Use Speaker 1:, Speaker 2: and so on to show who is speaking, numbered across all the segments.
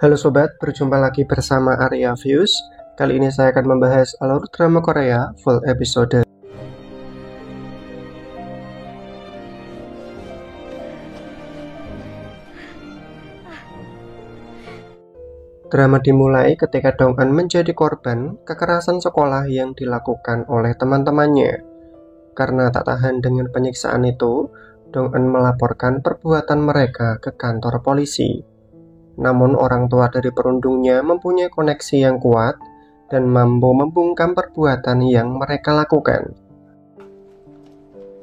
Speaker 1: Halo sobat, berjumpa lagi bersama Arya Views. Kali ini saya akan membahas alur drama Korea full episode. Drama dimulai ketika Dong-eun menjadi korban kekerasan sekolah yang dilakukan oleh teman-temannya. Karena tak tahan dengan penyiksaan itu, Dong-eun melaporkan perbuatan mereka ke kantor polisi. Namun orang tua dari perundungnya mempunyai koneksi yang kuat dan mampu membungkam perbuatan yang mereka lakukan.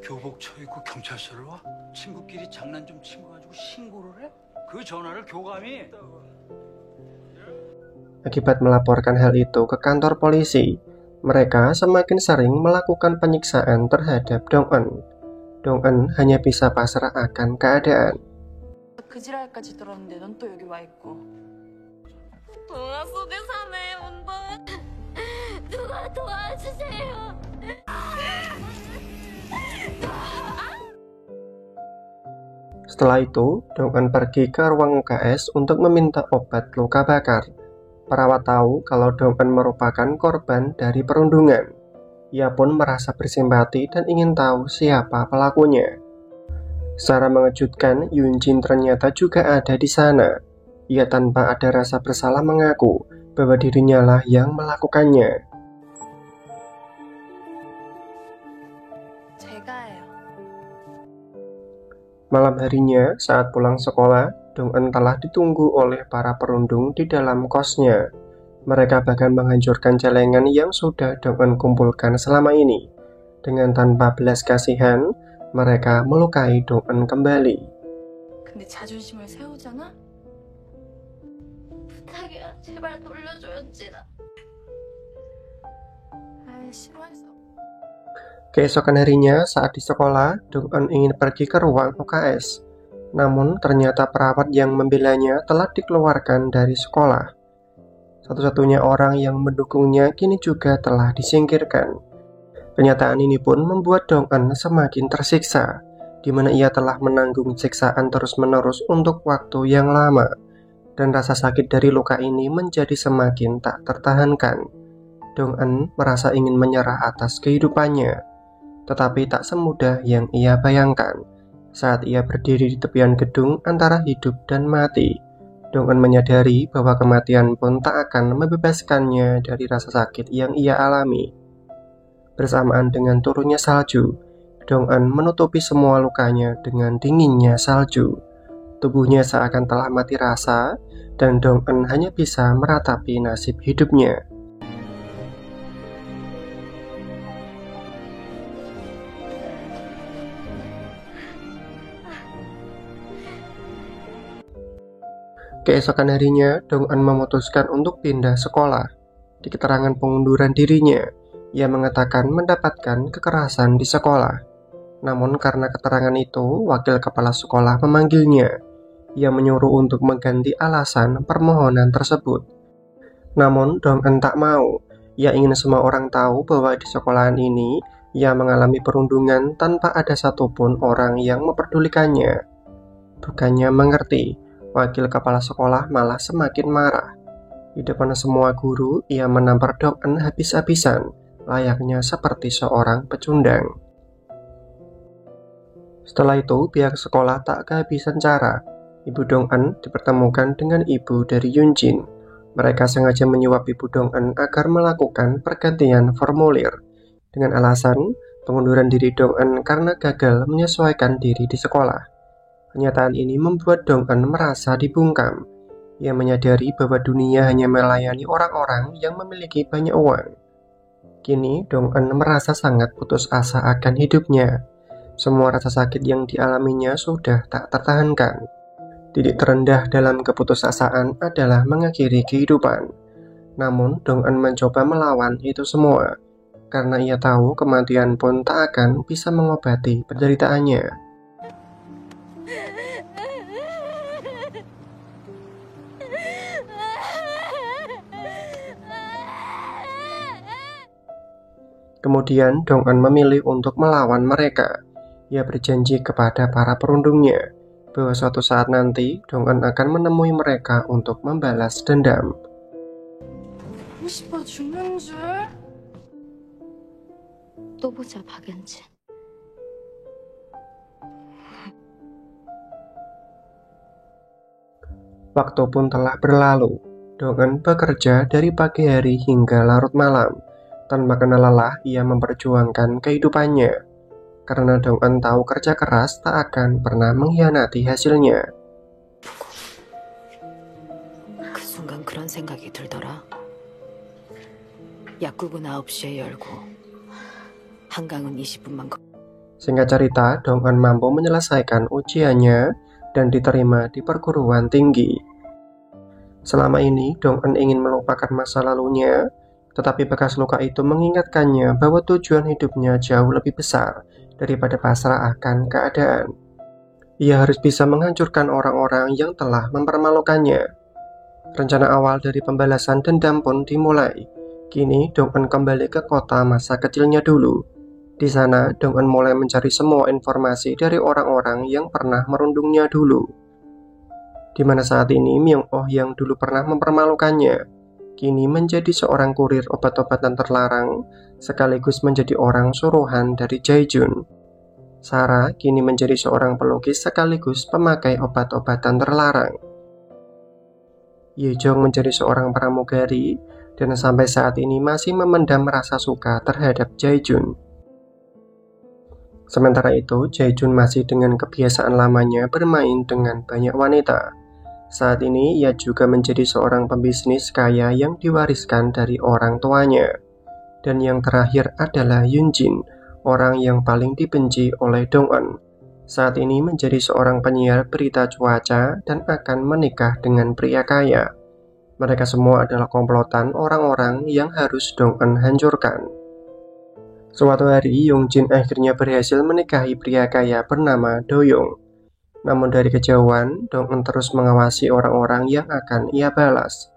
Speaker 2: 교복쳐 입고 경찰서를 와? 친구끼리 장난 좀 친 거 가지고 신고를 해? 그 전화를 교감이...
Speaker 1: Akibat melaporkan hal itu ke kantor polisi, mereka semakin sering melakukan penyiksaan terhadap Dong-eun. Dong-eun hanya bisa pasrah akan keadaan.
Speaker 3: 그 지랄까지 들었는데 넌 또 여기 와 있고. 동화 속에 사네 운동. 누가 도와주세요.
Speaker 1: Setelah itu, Dong-eun pergi ke ruang UKS untuk meminta obat luka bakar. Perawat tahu kalau Dong-eun merupakan korban dari perundungan. Ia pun merasa bersimpati dan ingin tahu siapa pelakunya. Secara mengejutkan, Yoon-jin ternyata juga ada di sana. Ia tanpa ada rasa bersalah mengaku bahwa dirinya lah yang melakukannya.
Speaker 3: 제가예요.
Speaker 1: Malam harinya, saat pulang sekolah, Dong-eun telah ditunggu oleh para perundung di dalam kosnya. Mereka bahkan menghancurkan celengan yang sudah Dong-eun kumpulkan selama ini. Dengan tanpa belas kasihan, mereka melukai Dong-eun kembali.
Speaker 3: 근데 자존심을 세우잖아? 부탁이야. 제발 돌려줘요, 진아. 아이, 싫어했어.
Speaker 1: Keesokan harinya, saat di sekolah, Dong-eun ingin pergi ke ruang UKS. Namun, ternyata perawat yang membelanya telah dikeluarkan dari sekolah. Satu-satunya orang yang mendukungnya kini juga telah disingkirkan. Kenyataan ini pun membuat Dong-eun semakin tersiksa, di mana ia telah menanggung siksaan terus-menerus untuk waktu yang lama, dan rasa sakit dari luka ini menjadi semakin tak tertahankan. Dong-eun merasa ingin menyerah atas kehidupannya, tetapi tak semudah yang ia bayangkan. Saat ia berdiri di tepian gedung antara hidup dan mati, Dong-eun menyadari bahwa kematian pun tak akan membebaskannya dari rasa sakit yang ia alami. Bersamaan dengan turunnya salju, Dong-eun menutupi semua lukanya dengan dinginnya salju. Tubuhnya seakan telah mati rasa, dan Dong-eun hanya bisa meratapi nasib hidupnya. Keesokan harinya, Dong-eun memutuskan untuk pindah sekolah. Di keterangan pengunduran dirinya, ia mengatakan mendapatkan kekerasan di sekolah. Namun karena keterangan itu, wakil kepala sekolah memanggilnya. Ia menyuruh untuk mengganti alasan permohonan tersebut. Namun Dong-eun tak mau. Ia ingin semua orang tahu bahwa di sekolahan ini, ia mengalami perundungan tanpa ada satupun orang yang memperdulikannya. Bukannya mengerti, wakil kepala sekolah malah semakin marah. Di depan semua guru, ia menampar Dong-eun habis-habisan, layaknya seperti seorang pecundang. Setelah itu, pihak sekolah tak kehabisan cara. Ibu Dong-eun dipertemukan dengan ibu dari Yoon-jin. Mereka sengaja menyuap ibu Dong-eun agar melakukan pergantian formulir, dengan alasan pengunduran diri Dong-eun karena gagal menyesuaikan diri di sekolah. Kenyataan ini membuat Dong-eun merasa dibungkam. Ia menyadari bahwa dunia hanya melayani orang-orang yang memiliki banyak uang. Kini Dong-eun merasa sangat putus asa akan hidupnya. Semua rasa sakit yang dialaminya sudah tak tertahankan. Titik terendah dalam keputusasaan adalah mengakhiri kehidupan. Namun Dong-eun mencoba melawan itu semua, karena ia tahu kematian pun tak akan bisa mengobati penderitaannya. Kemudian Dong-eun memilih untuk melawan mereka. Ia berjanji kepada para perundungnya bahwa suatu saat nanti Dong-eun akan menemui mereka untuk membalas dendam.
Speaker 3: 보고 싶어 죽는 줄. 또 보자 박연진.
Speaker 1: Waktu pun telah berlalu. Dong-eun bekerja dari pagi hari hingga larut malam. Tanpa kenal lelah, ia memperjuangkan kehidupannya. Karena Dong-eun tahu kerja keras tak akan pernah mengkhianati hasilnya.
Speaker 4: 그 순간 그런 생각이 들더라. 약국은 9시에 열고 한강은 20분만
Speaker 1: Singkat cerita, Dong-eun mampu menyelesaikan ujiannya dan diterima di perguruan tinggi. Selama ini, Dong-eun ingin melupakan masa lalunya, tetapi bekas luka itu mengingatkannya bahwa tujuan hidupnya jauh lebih besar daripada pasrah akan keadaan. Ia harus bisa menghancurkan orang-orang yang telah mempermalukannya. Rencana awal dari pembalasan dendam pun dimulai. Kini, Dong-eun kembali ke kota masa kecilnya dulu. Di sana, Dong-eun mulai mencari semua informasi dari orang-orang yang pernah merundungnya dulu. Di mana saat ini Myung-oh yang dulu pernah mempermalukannya, kini menjadi seorang kurir obat-obatan terlarang, sekaligus menjadi orang suruhan dari Jae-jun. Sarah kini menjadi seorang pelukis sekaligus pemakai obat-obatan terlarang. Ye-jong menjadi seorang pramugari, dan sampai saat ini masih memendam rasa suka terhadap Jae-jun. Sementara itu, Jae-jun masih dengan kebiasaan lamanya bermain dengan banyak wanita. Saat ini, ia juga menjadi seorang pembisnis kaya yang diwariskan dari orang tuanya. Dan yang terakhir adalah Yoon-jin, orang yang paling dibenci oleh Dong-eun. Saat ini menjadi seorang penyiar berita cuaca dan akan menikah dengan pria kaya. Mereka semua adalah komplotan orang-orang yang harus Dong-eun hancurkan. Suatu hari, Yoon-jin akhirnya berhasil menikahi pria kaya bernama Do-young. Namun dari kejauhan, Dong-eun terus mengawasi orang-orang yang akan ia balas.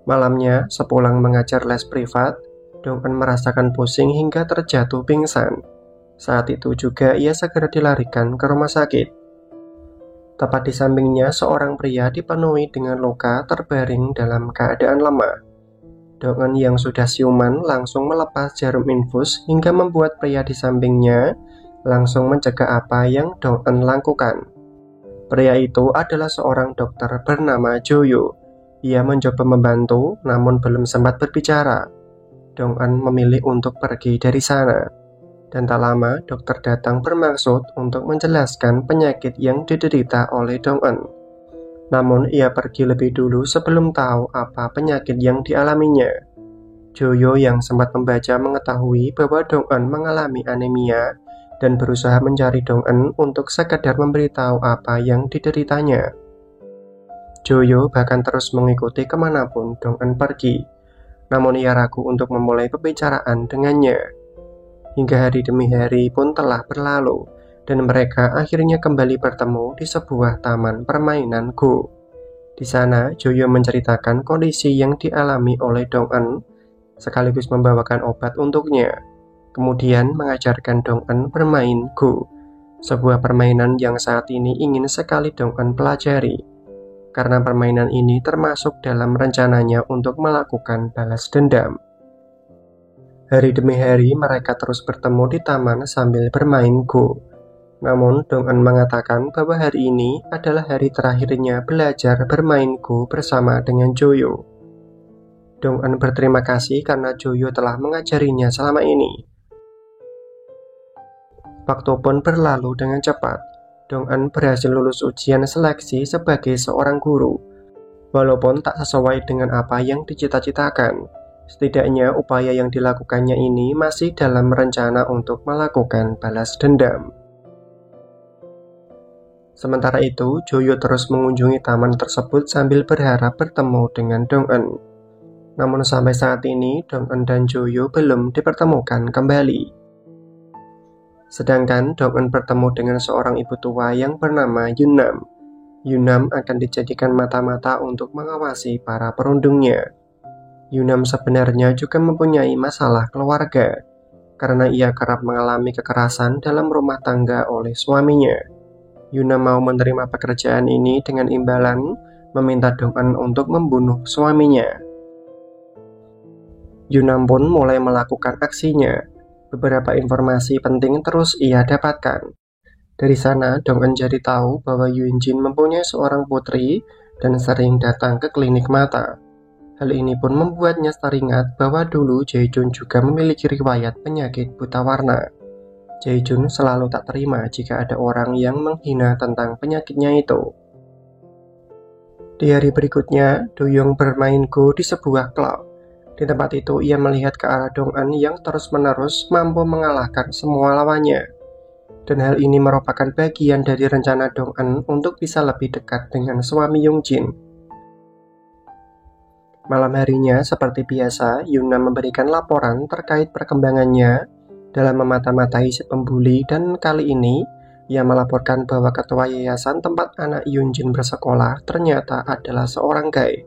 Speaker 1: Malamnya, sepulang mengajar les privat, Dong-eun merasakan pusing hingga terjatuh pingsan. Saat itu juga ia segera dilarikan ke rumah sakit. Tepat di sampingnya, seorang pria dipenuhi dengan luka terbaring dalam keadaan lemah. Dong-eun yang sudah siuman langsung melepas jarum infus hingga membuat pria di sampingnya langsung mencegah apa yang Dong-eun lakukan. Pria itu adalah seorang dokter bernama Jo-yo. Ia mencoba membantu, namun belum sempat berbicara. Dong-eun memilih untuk pergi dari sana. Dan tak lama, dokter datang bermaksud untuk menjelaskan penyakit yang diderita oleh Dong-eun. Namun, ia pergi lebih dulu sebelum tahu apa penyakit yang dialaminya. Jo-yo yang sempat membaca mengetahui bahwa Dong-eun mengalami anemia dan berusaha mencari Dong-eun untuk sekedar memberitahu apa yang dideritanya. Jo-yo bahkan terus mengikuti kemanapun Dong-eun pergi. Namun ia ragu untuk memulai pembicaraan dengannya. Hingga hari demi hari pun telah berlalu, dan mereka akhirnya kembali bertemu di sebuah taman permainan Go. Di sana, Jo-yo menceritakan kondisi yang dialami oleh Dong-eun, sekaligus membawakan obat untuknya. Kemudian mengajarkan Dong-eun bermain Go, sebuah permainan yang saat ini ingin sekali Dong-eun pelajari. Karena permainan ini termasuk dalam rencananya untuk melakukan balas dendam. Hari demi hari mereka terus bertemu di taman sambil bermain Go. Namun Dong-eun mengatakan bahwa hari ini adalah hari terakhirnya belajar bermain Go bersama dengan Jo-yo. Dong-eun berterima kasih karena Jo-yo telah mengajarinya selama ini. Waktu pun berlalu dengan cepat. Dong-eun berhasil lulus ujian seleksi sebagai seorang guru. Walaupun tak sesuai dengan apa yang dicita-citakan, setidaknya upaya yang dilakukannya ini masih dalam rencana untuk melakukan balas dendam. Sementara itu, Jo-yo terus mengunjungi taman tersebut sambil berharap bertemu dengan Dong-eun. Namun sampai saat ini, Dong-eun dan Jo-yo belum dipertemukan kembali. Sedangkan Dong-eun bertemu dengan seorang ibu tua yang bernama Yoon-nam. Yoon-nam akan dijadikan mata-mata untuk mengawasi para perundungnya. Yunam sebenarnya juga mempunyai masalah keluarga, karena ia kerap mengalami kekerasan dalam rumah tangga oleh suaminya. Yunam mau menerima pekerjaan ini dengan imbalan meminta Dong-eun untuk membunuh suaminya. Yunam pun mulai melakukan aksinya. Beberapa informasi penting terus ia dapatkan. Dari sana, Dong-eun jadi tahu bahwa Yoon-jin mempunyai seorang putri dan sering datang ke klinik mata. Hal ini pun membuatnya teringat bahwa dulu Jae-jun juga memiliki riwayat penyakit buta warna. Jae-jun selalu tak terima jika ada orang yang menghina tentang penyakitnya itu. Di hari berikutnya, Do-young bermain go di sebuah klub. Di tempat itu, ia melihat ke arah Dong-eun yang terus-menerus mampu mengalahkan semua lawannya. Dan hal ini merupakan bagian dari rencana Dong-eun untuk bisa lebih dekat dengan suami Yoon-jin. Malam harinya, seperti biasa, Yoon-nam memberikan laporan terkait perkembangannya dalam memata-matai si pembuli, dan kali ini ia melaporkan bahwa ketua yayasan tempat anak Yoon-jin bersekolah ternyata adalah seorang gay.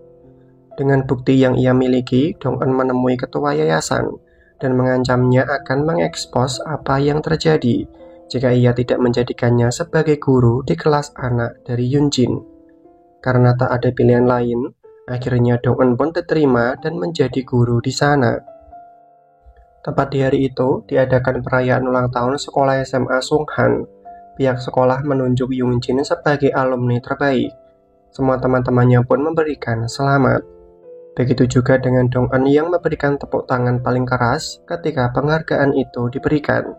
Speaker 1: Dengan bukti yang ia miliki, Dong-eun menemui ketua yayasan dan mengancamnya akan mengekspos apa yang terjadi jika ia tidak menjadikannya sebagai guru di kelas anak dari Yoon-jin. Karena tak ada pilihan lain, akhirnya Dong-eun pun diterima dan menjadi guru di sana. Tepat di hari itu, diadakan perayaan ulang tahun sekolah SMA Sunghan. Pihak sekolah menunjuk Yoon-jin sebagai alumni terbaik. Semua teman-temannya pun memberikan selamat. Begitu juga dengan Dong-eun yang memberikan tepuk tangan paling keras ketika penghargaan itu diberikan.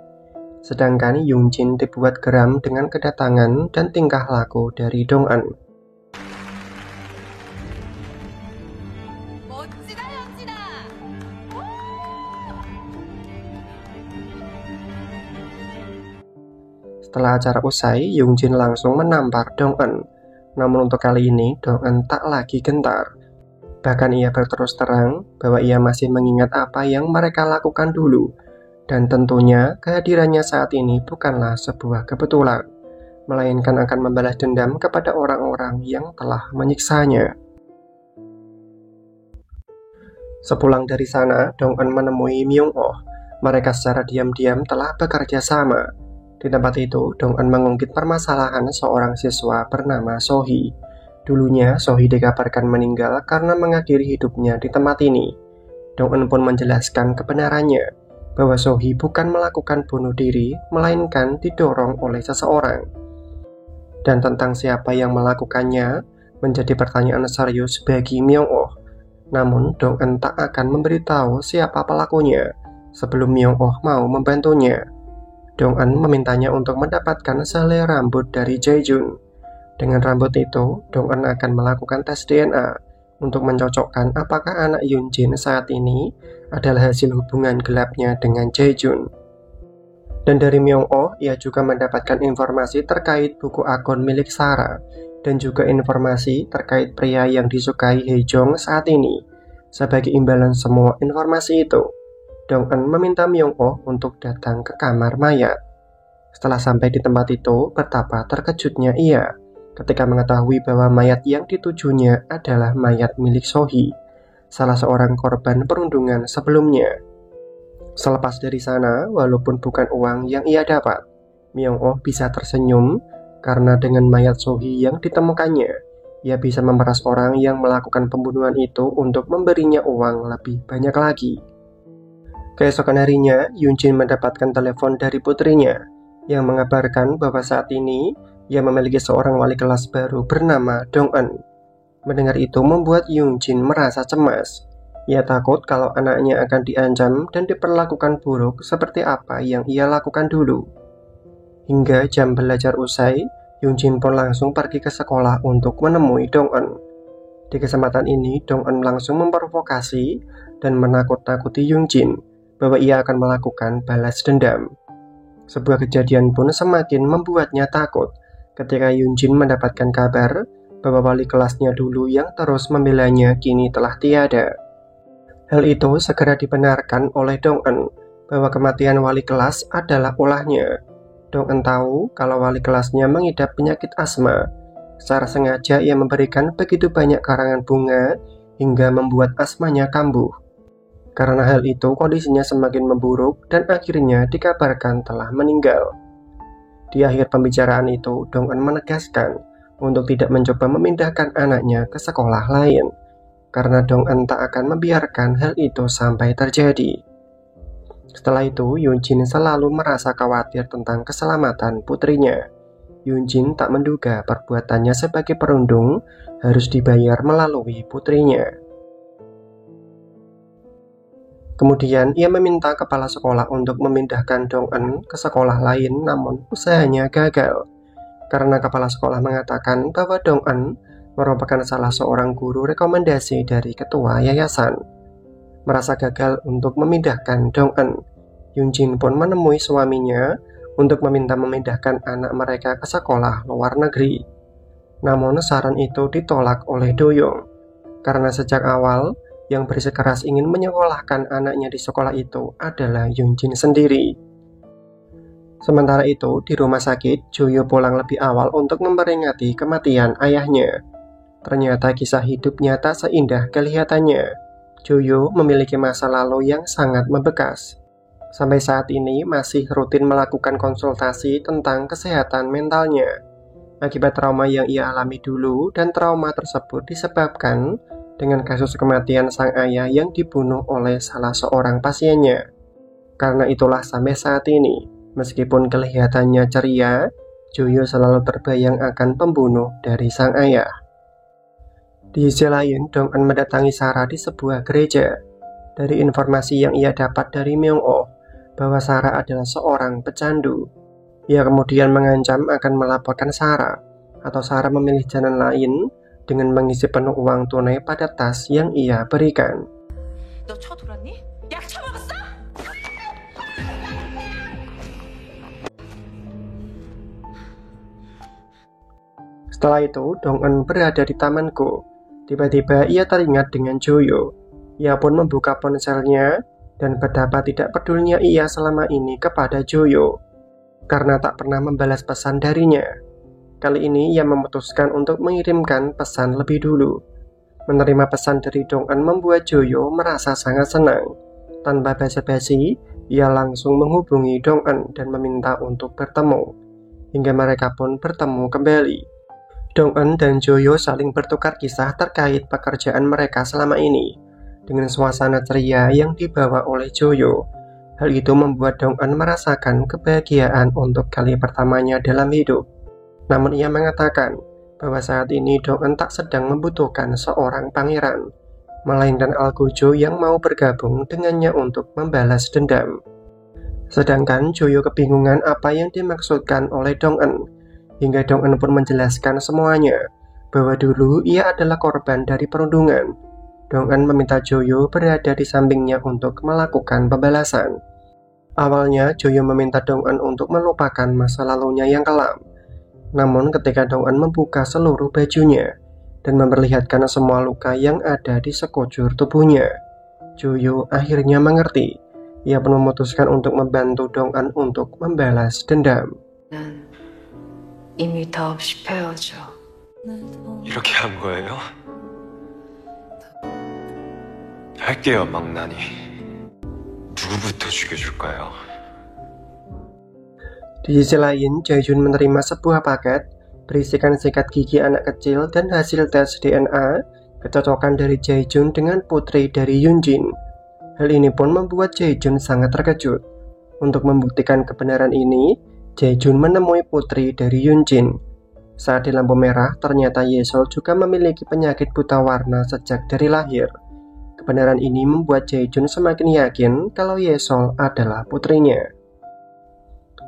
Speaker 1: Sedangkan Yoon-jin dibuat geram dengan kedatangan dan tingkah laku dari Dong-eun. Setelah acara usai, Yoon-jin langsung menampar Dong-eun. Namun untuk kali ini, Dong-eun tak lagi gentar. Bahkan ia berterus terang bahwa ia masih mengingat apa yang mereka lakukan dulu. Dan tentunya kehadirannya saat ini bukanlah sebuah kebetulan, melainkan akan membalas dendam kepada orang-orang yang telah menyiksanya. Sepulang dari sana, Dong-eun menemui Myung-oh. Mereka secara diam-diam telah bekerja sama. Di tempat itu, Dong-eun mengungkit permasalahan seorang siswa bernama Sohee. Dulunya, Sohee dikabarkan meninggal karena mengakhiri hidupnya di tempat ini. Dong-eun pun menjelaskan kebenarannya, bahwa Sohee bukan melakukan bunuh diri, melainkan didorong oleh seseorang. Dan tentang siapa yang melakukannya, menjadi pertanyaan serius bagi Myung-oh. Namun, Dong-eun tak akan memberitahu siapa pelakunya, sebelum Myung-oh mau membantunya. Dong-eun memintanya untuk mendapatkan sehelai rambut dari Jae-jun. Dengan rambut itu, Dong-eun akan melakukan tes DNA untuk mencocokkan apakah anak Yoon-jin saat ini adalah hasil hubungan gelapnya dengan Jae-jun. Dan dari Myung-oh, ia juga mendapatkan informasi terkait buku akun milik Sarah, dan juga informasi terkait pria yang disukai Hae-jong saat ini. Sebagai imbalan semua informasi itu, Dong-eun meminta Myung-oh untuk datang ke kamar mayat. Setelah sampai di tempat itu, betapa terkejutnya ia ketika mengetahui bahwa mayat yang ditujunya adalah mayat milik Sohee, salah seorang korban perundungan sebelumnya. Selepas dari sana, walaupun bukan uang yang ia dapat, Myung-oh bisa tersenyum karena dengan mayat Sohee yang ditemukannya, ia bisa memeras orang yang melakukan pembunuhan itu untuk memberinya uang lebih banyak lagi. Keesokan harinya, Yoon-jin mendapatkan telepon dari putrinya yang mengabarkan bahwa saat ini ia memiliki seorang wali kelas baru bernama Dong-eun. Mendengar itu membuat Yoon-jin merasa cemas. Ia takut kalau anaknya akan diancam dan diperlakukan buruk seperti apa yang ia lakukan dulu. Hingga jam belajar usai, Yoon-jin pun langsung pergi ke sekolah untuk menemui Dong-eun. Di kesempatan ini, Dong-eun langsung memprovokasi dan menakut-nakuti Yoon-jin bahwa ia akan melakukan balas dendam. Sebuah kejadian pun semakin membuatnya takut ketika Yoon-jin mendapatkan kabar bahwa wali kelasnya dulu yang terus membelanya kini telah tiada. Hal itu segera dibenarkan oleh Dong-eun bahwa kematian wali kelas adalah ulahnya. Dong-eun tahu kalau wali kelasnya mengidap penyakit asma. Secara sengaja ia memberikan begitu banyak karangan bunga hingga membuat asmanya kambuh. Karena hal itu, kondisinya semakin memburuk dan akhirnya dikabarkan telah meninggal. Di akhir pembicaraan itu, Dong-eun menegaskan untuk tidak mencoba memindahkan anaknya ke sekolah lain, karena Dong-eun tak akan membiarkan hal itu sampai terjadi. Setelah itu, Yoon-jin selalu merasa khawatir tentang keselamatan putrinya. Yoon-jin tak menduga perbuatannya sebagai perundung harus dibayar melalui putrinya. Kemudian ia meminta kepala sekolah untuk memindahkan Dong-eun ke sekolah lain, namun usahanya gagal. Karena kepala sekolah mengatakan bahwa Dong-eun merupakan salah seorang guru rekomendasi dari ketua yayasan. Merasa gagal untuk memindahkan Dong-eun, Yoon-jin pun menemui suaminya untuk meminta memindahkan anak mereka ke sekolah luar negeri. Namun saran itu ditolak oleh Do-young, karena sejak awal yang bersikeras ingin menyekolahkan anaknya di sekolah itu adalah Yoon-jin sendiri. Sementara itu, di rumah sakit, Jo-yo pulang lebih awal untuk memperingati kematian ayahnya. Ternyata kisah hidupnya tak seindah kelihatannya. Jo-yo memiliki masa lalu yang sangat membekas. Sampai saat ini masih rutin melakukan konsultasi tentang kesehatan mentalnya. Akibat trauma yang ia alami dulu, dan trauma tersebut disebabkan dengan kasus kematian sang ayah yang dibunuh oleh salah seorang pasiennya. Karena itulah sampai saat ini, meskipun kelihatannya ceria, Jo-yo selalu terbayang akan pembunuh dari sang ayah. Di sisi lain, Dong-eun mendatangi Sarah di sebuah gereja. Dari informasi yang ia dapat dari Myung-oh, bahwa Sarah adalah seorang pecandu. Ia kemudian mengancam akan melaporkan Sarah, atau Sarah memilih jalan lain dengan mengisi penuh uang tunai pada tas yang ia berikan.
Speaker 3: 너 쳐돌았니? 약 처먹었어?
Speaker 1: Setelah itu, Dong-eun berada di tamanku. Tiba-tiba ia teringat dengan Jo-yo. Ia pun membuka ponselnya dan betapa tidak pedulinya ia selama ini kepada Jo-yo, karena tak pernah membalas pesan darinya. Kali ini ia memutuskan untuk mengirimkan pesan lebih dulu. Menerima pesan dari Dong-eun membuat Jo-yo merasa sangat senang. Tanpa basa-basi, ia langsung menghubungi Dong-eun dan meminta untuk bertemu. Hingga mereka pun bertemu kembali. Dong-eun dan Jo-yo saling bertukar kisah terkait pekerjaan mereka selama ini, dengan suasana ceria yang dibawa oleh Jo-yo. Hal itu membuat Dong-eun merasakan kebahagiaan untuk kali pertamanya dalam hidup. Namun ia mengatakan bahwa saat ini Dong-eun tak sedang membutuhkan seorang pangeran, melainkan Al-Gojo yang mau bergabung dengannya untuk membalas dendam. Sedangkan Jo-yo kebingungan apa yang dimaksudkan oleh Dong-eun, hingga Dong-eun pun menjelaskan semuanya, bahwa dulu ia adalah korban dari perundungan. Dong-eun meminta Jo-yo berada di sampingnya untuk melakukan pembalasan. Awalnya, Jo-yo meminta Dong-eun untuk melupakan masa lalunya yang kelam. Namun ketika Dong-eun membuka seluruh bajunya dan memperlihatkan semua luka yang ada di sekujur tubuhnya, Jo-yo akhirnya mengerti. Ia pun memutuskan untuk membantu Dong-eun untuk membalas dendam.
Speaker 4: 이미 다 없이 헤어져.
Speaker 5: 이렇게 한 거예요? 할게요, 망나니. 누구부터 죽여줄까요?
Speaker 1: Di sisi lain, Jae-jun menerima sebuah paket berisikan sikat gigi anak kecil dan hasil tes DNA kecocokan dari Jae-jun dengan putri dari Yoon-jin. Hal ini pun membuat Jae-jun sangat terkejut. Untuk membuktikan kebenaran ini, Jae-jun menemui putri dari Yoon-jin. Saat di lampu merah, ternyata Ye-sol juga memiliki penyakit buta warna sejak dari lahir. Kebenaran ini membuat Jae-jun semakin yakin kalau Ye-sol adalah putrinya.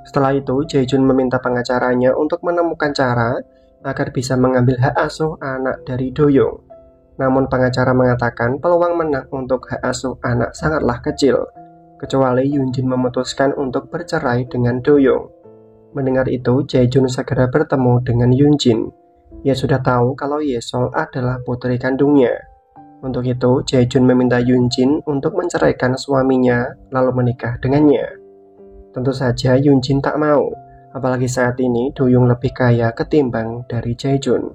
Speaker 1: Setelah itu, Jae-jun meminta pengacaranya untuk menemukan cara agar bisa mengambil hak asuh anak dari Do-young. Namun pengacara mengatakan peluang menang untuk hak asuh anak sangatlah kecil, kecuali Yoon-jin memutuskan untuk bercerai dengan Do-young. Mendengar itu, Jae-jun segera bertemu dengan Yoon-jin. Ia sudah tahu kalau Ye-sol adalah putri kandungnya. Untuk itu, Jae-jun meminta Yoon-jin untuk menceraikan suaminya lalu menikah dengannya. Tentu saja Yoon-jin tak mau, apalagi saat ini Do-young lebih kaya ketimbang dari Jae-jun.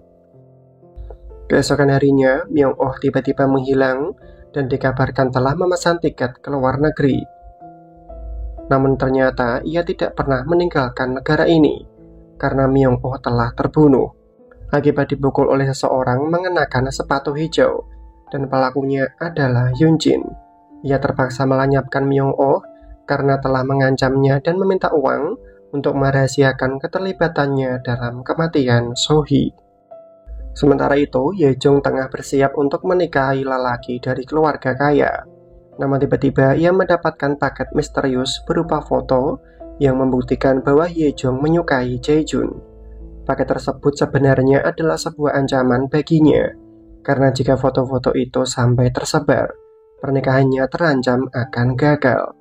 Speaker 1: Keesokan harinya, Myung-oh tiba-tiba menghilang dan dikabarkan telah memesan tiket ke luar negeri. Namun ternyata ia tidak pernah meninggalkan negara ini karena Myung-oh telah terbunuh akibat dipukul oleh seseorang mengenakan sepatu hijau, dan pelakunya adalah Yoon-jin. Ia terpaksa melenyapkan Myung-oh karena telah mengancamnya dan meminta uang untuk merahasiakan keterlibatannya dalam kematian So-hee. Sementara itu, Ye-jong tengah bersiap untuk menikahi lelaki dari keluarga kaya. Namun tiba-tiba ia mendapatkan paket misterius berupa foto yang membuktikan bahwa Ye-jong menyukai Jae-jun. Paket tersebut sebenarnya adalah sebuah ancaman baginya, karena jika foto-foto itu sampai tersebar, pernikahannya terancam akan gagal.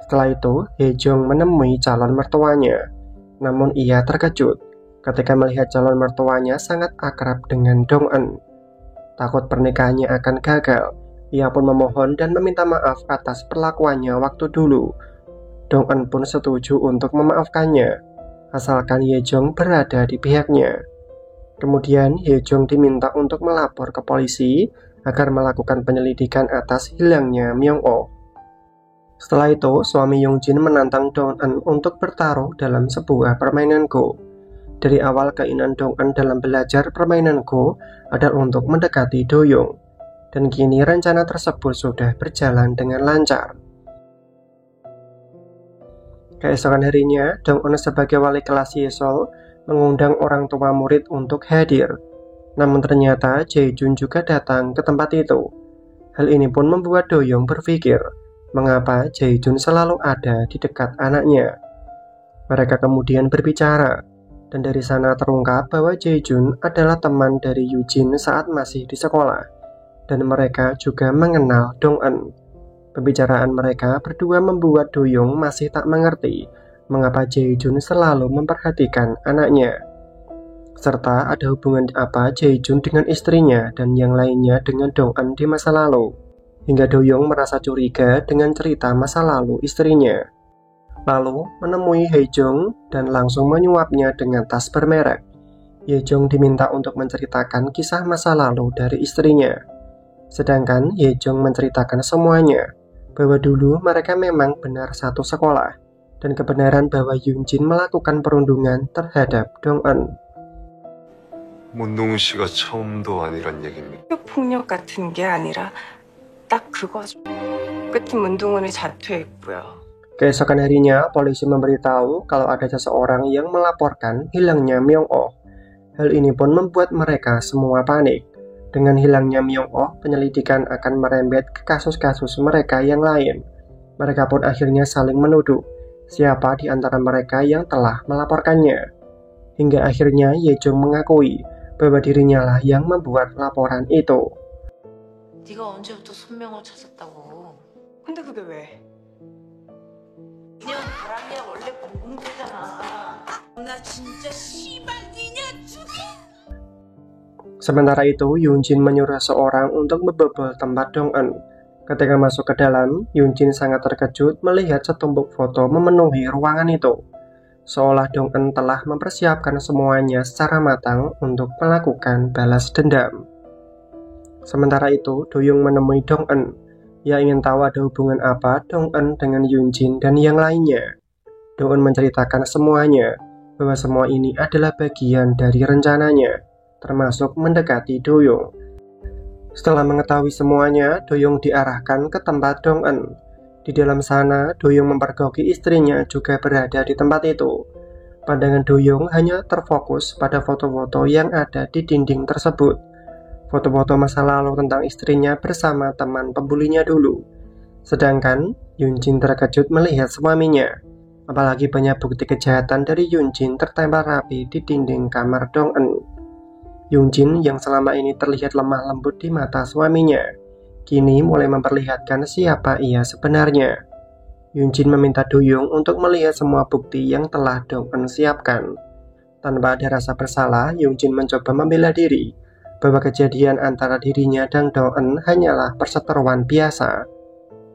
Speaker 1: Setelah itu, Ye-jong menemui calon mertuanya. Namun ia terkejut ketika melihat calon mertuanya sangat akrab dengan Dong-eun. Takut pernikahannya akan gagal, ia pun memohon dan meminta maaf atas perlakuannya waktu dulu. Dong-eun pun setuju untuk memaafkannya, asalkan Ye-jong berada di pihaknya. Kemudian Ye-jong diminta untuk melapor ke polisi agar melakukan penyelidikan atas hilangnya Myung-oh. Setelah itu, suami Yoon-jin menantang Dong-eun untuk bertaruh dalam sebuah permainan Go. Dari awal keinginan Dong-eun dalam belajar permainan Go adalah untuk mendekati Do-young, dan kini rencana tersebut sudah berjalan dengan lancar. Keesokan harinya, Dong-eun sebagai wali kelas Yesol mengundang orang tua murid untuk hadir. Namun ternyata Jae-jun juga datang ke tempat itu. Hal ini pun membuat Do-young berpikir, mengapa Jae-jun selalu ada di dekat anaknya. Mereka kemudian berbicara, dan dari sana terungkap bahwa Jae-jun adalah teman dari Yoo-jin saat masih di sekolah, dan mereka juga mengenal Dong-eun. Pembicaraan mereka berdua membuat Do-young masih tak mengerti mengapa Jae-jun selalu memperhatikan anaknya, serta ada hubungan apa Jae-jun dengan istrinya dan yang lainnya dengan Dong-eun di masa lalu, hingga Do-young merasa curiga dengan cerita masa lalu istrinya. Lalu menemui Hae-jong dan langsung menyuapnya dengan tas bermerek. Ye-jong diminta untuk menceritakan kisah masa lalu dari istrinya, sedangkan Ye-jong menceritakan semuanya, bahwa dulu mereka memang benar satu sekolah, dan kebenaran bahwa Yoon-jin melakukan perundungan terhadap Dong-eun.
Speaker 5: 문동훈 씨가 처음도 아니란 얘기입니까?
Speaker 6: 폭력 같은 게 아니라 딱 그거죠. 끝은 문동훈이 자퇴했고요.
Speaker 1: Keesokan harinya, polisi memberitahu kalau ada seseorang yang melaporkan hilangnya Myung-oh. Hal ini pun membuat mereka semua panik. Dengan hilangnya Myung-oh, penyelidikan akan merembet ke kasus-kasus mereka yang lain. Mereka pun akhirnya saling menuduh siapa di antara mereka yang telah melaporkannya. Hingga akhirnya Ye-jong mengakui bahwa dirinya lah yang membuat laporan itu.
Speaker 3: 네가 언제부터 손명호 찾았다고?
Speaker 6: 근데 그게 왜?
Speaker 3: 니네 바람이야 원래 공공재잖아. 나 진짜 씨발 니냐 죽이?
Speaker 1: Sementara itu, Yoon-jin menyuruh seorang untuk membobol tempat Dong-eun. Ketika masuk ke dalam, Yoon-jin sangat terkejut melihat setumpuk foto memenuhi ruangan itu. Seolah Dong-eun telah mempersiapkan semuanya secara matang untuk melakukan balas dendam. Sementara itu, Do-young menemui Dong-eun. Ia ingin tahu ada hubungan apa Dong-eun dengan Yoon-jin dan yang lainnya. Do-eun menceritakan semuanya, bahwa semua ini adalah bagian dari rencananya, termasuk mendekati Do-young. Setelah mengetahui semuanya, Do-young diarahkan ke tempat Dong-eun. Di dalam sana, Do-young mempergoki istrinya juga berada di tempat itu. Pandangan Do-young hanya terfokus pada foto-foto yang ada di dinding tersebut. Foto-foto masa lalu tentang istrinya bersama teman pembulinya dulu. Sedangkan Yoon-jin terkejut melihat suaminya. Apalagi banyak bukti kejahatan dari Yoon-jin tertempel rapi di dinding kamar Dong-eun. Yoon-jin yang selama ini terlihat lemah lembut di mata suaminya, kini mulai memperlihatkan siapa ia sebenarnya. Yoon-jin meminta Do-young untuk melihat semua bukti yang telah Dong-eun siapkan. Tanpa ada rasa bersalah, Yoon-jin mencoba membela diri bahwa kejadian antara dirinya dan Do-eun hanyalah perseteruan biasa.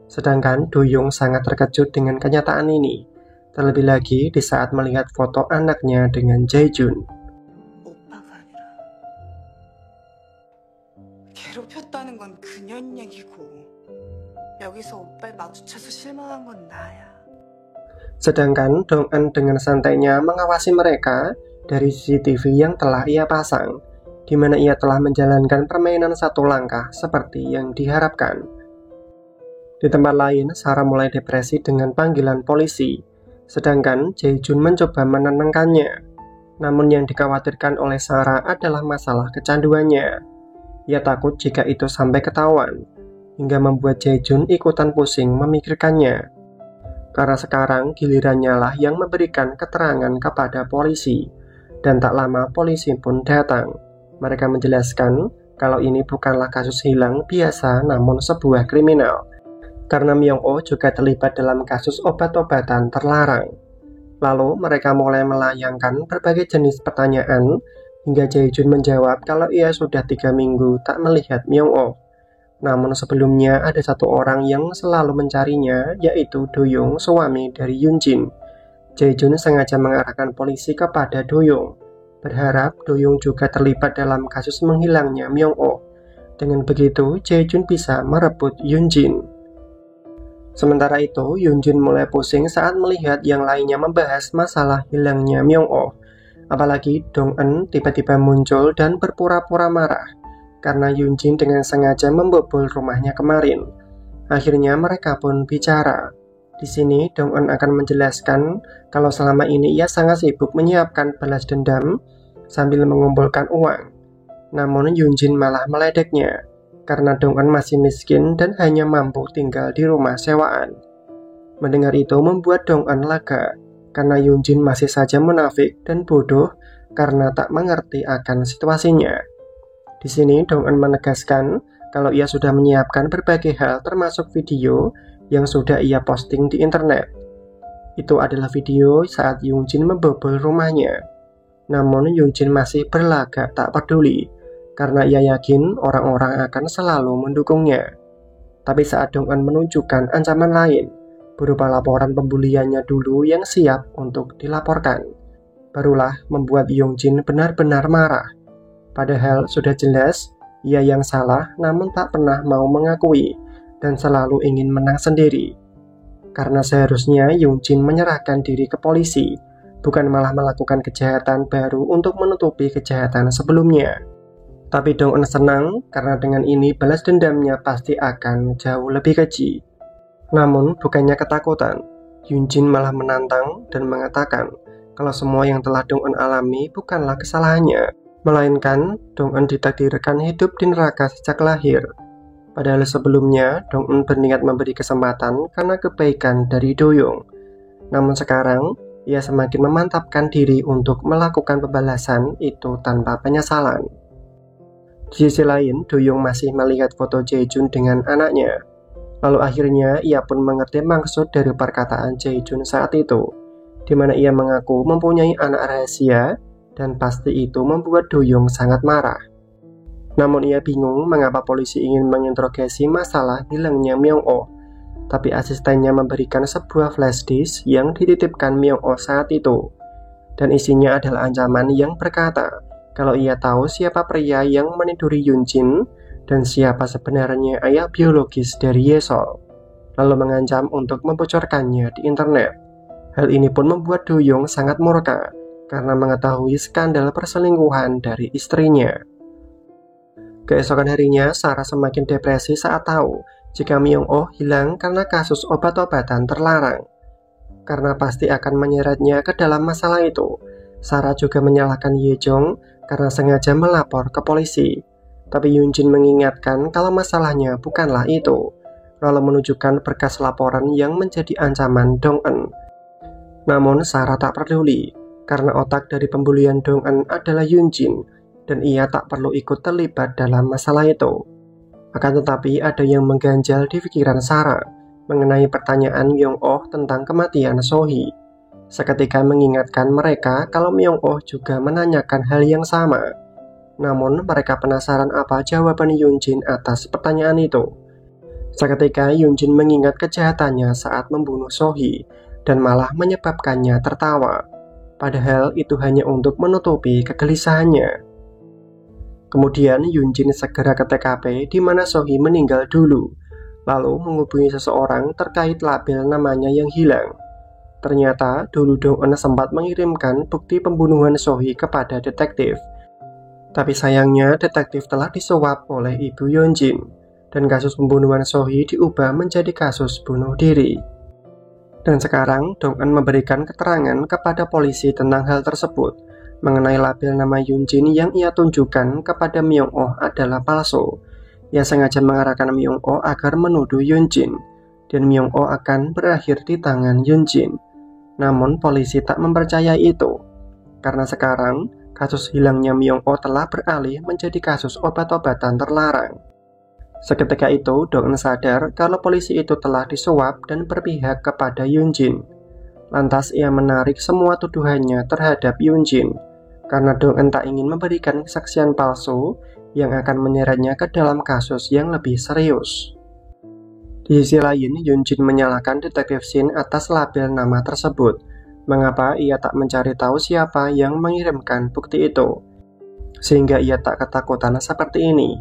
Speaker 1: Sedangkan Do-young sangat terkejut dengan kenyataan ini, terlebih lagi di saat melihat foto anaknya dengan Jae-jun.
Speaker 6: 괴롭혔다는 건 그년 얘기고 여기서 오빠를 마주쳐서 실망한 건 나야.
Speaker 1: Sedangkan Dong-eun dengan santainya mengawasi mereka dari CCTV yang telah ia pasang, di mana ia telah menjalankan permainan satu langkah seperti yang diharapkan. Di tempat lain, Sarah mulai depresi dengan panggilan polisi, sedangkan Jae-jun mencoba menenangkannya. Namun yang dikhawatirkan oleh Sarah adalah masalah kecanduannya. Ia takut jika itu sampai ketahuan, hingga membuat Jae-jun ikutan pusing memikirkannya. Karena sekarang gilirannya lah yang memberikan keterangan kepada polisi, dan tak lama polisi pun datang. Mereka menjelaskan kalau ini bukanlah kasus hilang biasa namun sebuah kriminal, karena Myung-oh juga terlibat dalam kasus obat-obatan terlarang. Lalu mereka mulai melayangkan berbagai jenis pertanyaan, hingga Jae-jun menjawab kalau ia sudah 3 minggu tak melihat Myung-oh. Namun sebelumnya ada satu orang yang selalu mencarinya, yaitu Do-young, suami dari Yoon-jin. Jae-jun sengaja mengarahkan polisi kepada Do-young, berharap Do-young juga terlibat dalam kasus menghilangnya Myung-oh. Dengan begitu, Jae-jun bisa merebut Yoon-jin. Sementara itu, Yoon-jin mulai pusing saat melihat yang lainnya membahas masalah hilangnya Myung-oh. Apalagi Dong-eun tiba-tiba muncul dan berpura-pura marah karena Yoon-jin dengan sengaja membobol rumahnya kemarin. Akhirnya mereka pun bicara. Di sini Dong-eun akan menjelaskan kalau selama ini ia sangat sibuk menyiapkan balas dendam sambil mengumpulkan uang. Namun Yoon-jin malah meledeknya karena Dong-eun masih miskin dan hanya mampu tinggal di rumah sewaan. Mendengar itu membuat Dong-eun lega karena Yoon-jin masih saja munafik dan bodoh karena tak mengerti akan situasinya. Di sini Dong-eun menegaskan kalau ia sudah menyiapkan berbagai hal termasuk video yang sudah ia posting di internet. Itu adalah video saat Yoon-jin membobol rumahnya. Namun Yoon-jin masih berlagak tak peduli karena ia yakin orang-orang akan selalu mendukungnya. Tapi saat Dong-eun menunjukkan ancaman lain berupa laporan pembuliannya dulu yang siap untuk dilaporkan, barulah membuat Yoon-jin benar-benar marah. Padahal sudah jelas ia yang salah namun tak pernah mau mengakui dan selalu ingin menang sendiri. Karena seharusnya Yoon-jin menyerahkan diri ke polisi, bukan malah melakukan kejahatan baru untuk menutupi kejahatan sebelumnya. Tapi Dong-eun senang karena dengan ini balas dendamnya pasti akan jauh lebih keji. Namun bukannya ketakutan, Yoon-jin malah menantang dan mengatakan kalau semua yang telah Dong-eun alami bukanlah kesalahannya, melainkan Dong-eun ditakdirkan hidup di neraka sejak lahir. Padahal sebelumnya Dong-eun berniat memberi kesempatan karena kebaikan dari Do-young. Namun sekarang ia semakin memantapkan diri untuk melakukan pembalasan itu tanpa penyesalan. Di sisi lain, Do-young masih melihat foto Jae-jun dengan anaknya. Lalu akhirnya ia pun mengerti maksud dari perkataan Jae-jun saat itu, di mana ia mengaku mempunyai anak rahasia, dan pasti itu membuat Do-young sangat marah. Namun ia bingung mengapa polisi ingin menginterogasi masalah hilangnya Myung-oh, tapi asistennya memberikan sebuah flash disk yang dititipkan Myung-oh saat itu, dan isinya adalah ancaman yang berkata kalau ia tahu siapa pria yang meniduri Yoon-jin dan siapa sebenarnya ayah biologis dari Ye-sol, lalu mengancam untuk membocorkannya di internet. Hal ini pun membuat Do-young sangat murka karena mengetahui skandal perselingkuhan dari istrinya. Keesokan harinya, Sarah semakin depresi saat tahu jika Myung-oh hilang karena kasus obat-obatan terlarang. Karena pasti akan menyeretnya ke dalam masalah itu, Sarah juga menyalahkan Ye-jong karena sengaja melapor ke polisi. Tapi Yoon-jin mengingatkan kalau masalahnya bukanlah itu, lalu menunjukkan berkas laporan yang menjadi ancaman Dong-eun. Namun Sarah tak peduli, karena otak dari pembulian Dong-eun adalah Yoon-jin, dan ia tak perlu ikut terlibat dalam masalah itu. Akan tetapi ada yang mengganjal di pikiran Sarah mengenai pertanyaan Myung-oh tentang kematian Sohee. Seketika mengingatkan mereka kalau Myung-oh juga menanyakan hal yang sama. Namun mereka penasaran apa jawaban Yoon-jin atas pertanyaan itu. Seketika Yoon-jin mengingat kejahatannya saat membunuh Sohee dan malah menyebabkannya tertawa. Padahal itu hanya untuk menutupi kegelisahannya. Kemudian Yunjin segera ke TKP di mana Sohee meninggal dulu, lalu menghubungi seseorang terkait label namanya yang hilang. Ternyata dulu Dong-eun sempat mengirimkan bukti pembunuhan Sohee kepada detektif. Tapi sayangnya detektif telah disuap oleh ibu Yunjin, dan kasus pembunuhan Sohee diubah menjadi kasus bunuh diri. Dan sekarang Dong-eun memberikan keterangan kepada polisi tentang hal tersebut, mengenai label nama Yunjin yang ia tunjukkan kepada Myung-oh adalah palsu. Ia sengaja mengarahkan Myung-oh agar menuduh Yunjin, dan Myung-oh akan berakhir di tangan Yunjin. Namun polisi tak mempercayai itu, karena sekarang kasus hilangnya Myung-oh telah beralih menjadi kasus obat-obatan terlarang. Seketika itu Dong-eun sadar kalau polisi itu telah disuap dan berpihak kepada Yunjin. Lantas ia menarik semua tuduhannya terhadap Yunjin, karena Dong-eun tak ingin memberikan kesaksian palsu yang akan menyeretnya ke dalam kasus yang lebih serius. Di sisi lain, Yunjin menyalahkan detektif Shin atas label nama tersebut. Mengapa ia tak mencari tahu siapa yang mengirimkan bukti itu? Sehingga ia tak ketakutan seperti ini.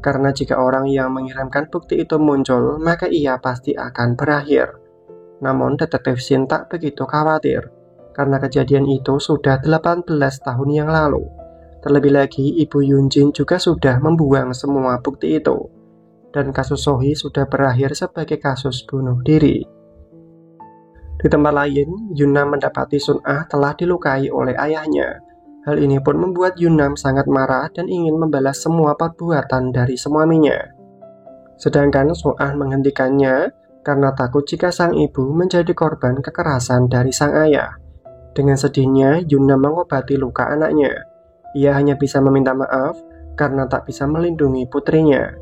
Speaker 1: Karena jika orang yang mengirimkan bukti itu muncul, maka ia pasti akan berakhir. Namun detektif Shin tak begitu khawatir, karena kejadian itu sudah 18 tahun yang lalu. Terlebih lagi, ibu Yunjin juga sudah membuang semua bukti itu, dan kasus Sohee sudah berakhir sebagai kasus bunuh diri. Di tempat lain, Yun-nam mendapati Sun-ah telah dilukai oleh ayahnya. Hal ini pun membuat Yun-nam sangat marah dan ingin membalas semua perbuatan dari suaminya. Sedangkan Sun-ah menghentikannya karena takut jika sang ibu menjadi korban kekerasan dari sang ayah. Dengan sedihnya, Yun-nam mengobati luka anaknya. Ia hanya bisa meminta maaf karena tak bisa melindungi putrinya.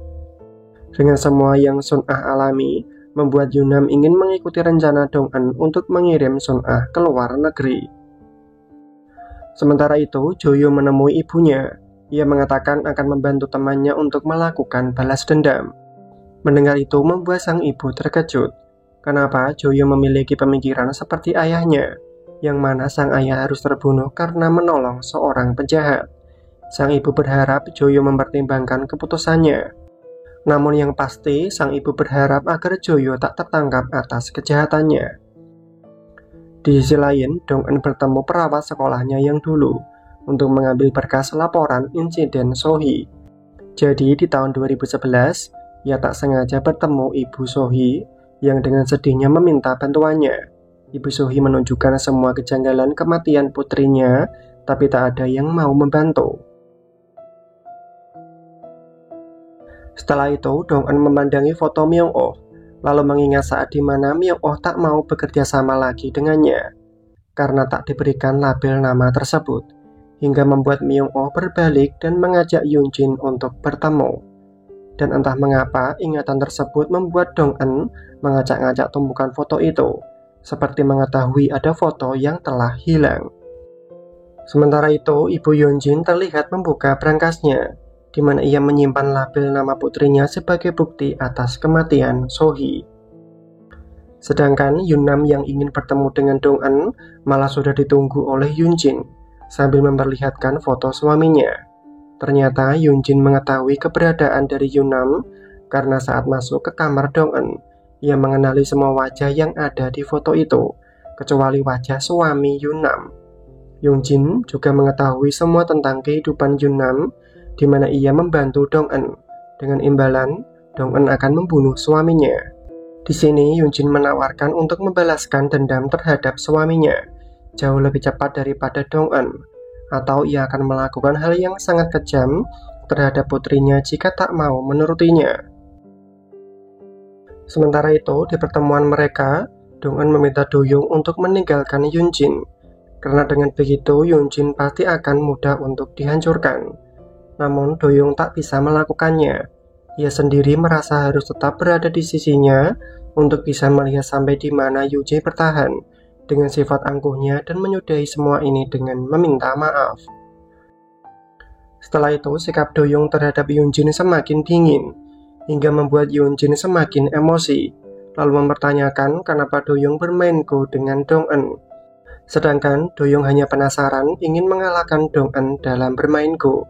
Speaker 1: Dengan semua yang Sun-ah alami, membuat Yun-nam ingin mengikuti rencana Dong-eun untuk mengirim Sun-ah ke luar negeri. Sementara itu, Jo-yo menemui ibunya. Ia mengatakan akan membantu temannya untuk melakukan balas dendam. Mendengar itu membuat sang ibu terkejut. Kenapa Jo-yo memiliki pemikiran seperti ayahnya, yang mana sang ayah harus terbunuh karena menolong seorang penjahat. Sang ibu berharap Jo-yo mempertimbangkan keputusannya. Namun yang pasti, sang ibu berharap agar Jo-yo tak tertangkap atas kejahatannya. Di sisi lain, Dong-eun bertemu perawat sekolahnya yang dulu untuk mengambil berkas laporan insiden Sohee. Jadi di tahun 2011, ia tak sengaja bertemu ibu Sohee yang dengan sedihnya meminta bantuannya. Ibu Sohee menunjukkan semua kejanggalan kematian putrinya, tapi tak ada yang mau membantu. Setelah itu, Dong-eun memandangi foto Myung-oh, lalu mengingat saat dimana Myung-oh tak mau bekerja sama lagi dengannya, karena tak diberikan label nama tersebut, hingga membuat Myung-oh berbalik dan mengajak Yunjin untuk bertemu. Dan entah mengapa, ingatan tersebut membuat Dong-eun mengacak-ngacak tumpukan foto itu, seperti mengetahui ada foto yang telah hilang. Sementara itu, ibu Yunjin terlihat membuka berangkasnya, di mana ia menyimpan label nama putrinya sebagai bukti atas kematian Sohee. Sedangkan Yun-nam yang ingin bertemu dengan Dong-eun malah sudah ditunggu oleh Yunjin sambil memperlihatkan foto suaminya. Ternyata Yunjin mengetahui keberadaan dari Yun-nam karena saat masuk ke kamar Dong-eun, ia mengenali semua wajah yang ada di foto itu, kecuali wajah suami Yun-nam. Yunjin juga mengetahui semua tentang kehidupan Yun-nam, di mana ia membantu Dong-eun. Dengan imbalan, Dong-eun akan membunuh suaminya. Di sini Yunjin menawarkan untuk membalaskan dendam terhadap suaminya jauh lebih cepat daripada Dong-eun, atau ia akan melakukan hal yang sangat kejam terhadap putrinya jika tak mau menurutinya. Sementara itu, di pertemuan mereka, Dong-eun meminta Do-young untuk meninggalkan Yunjin, karena dengan begitu Yunjin pasti akan mudah untuk dihancurkan. Namun Do-young tak bisa melakukannya. Ia sendiri merasa harus tetap berada di sisinya untuk bisa melihat sampai di mana Yunjin bertahan dengan sifat angkuhnya dan menyudahi semua ini dengan meminta maaf. Setelah itu, sikap Do-young terhadap Yunjin semakin dingin, hingga membuat Yunjin semakin emosi, lalu mempertanyakan kenapa Do-young bermain go dengan Dong-eun. Sedangkan Do-young hanya penasaran ingin mengalahkan Dong-eun dalam bermain go.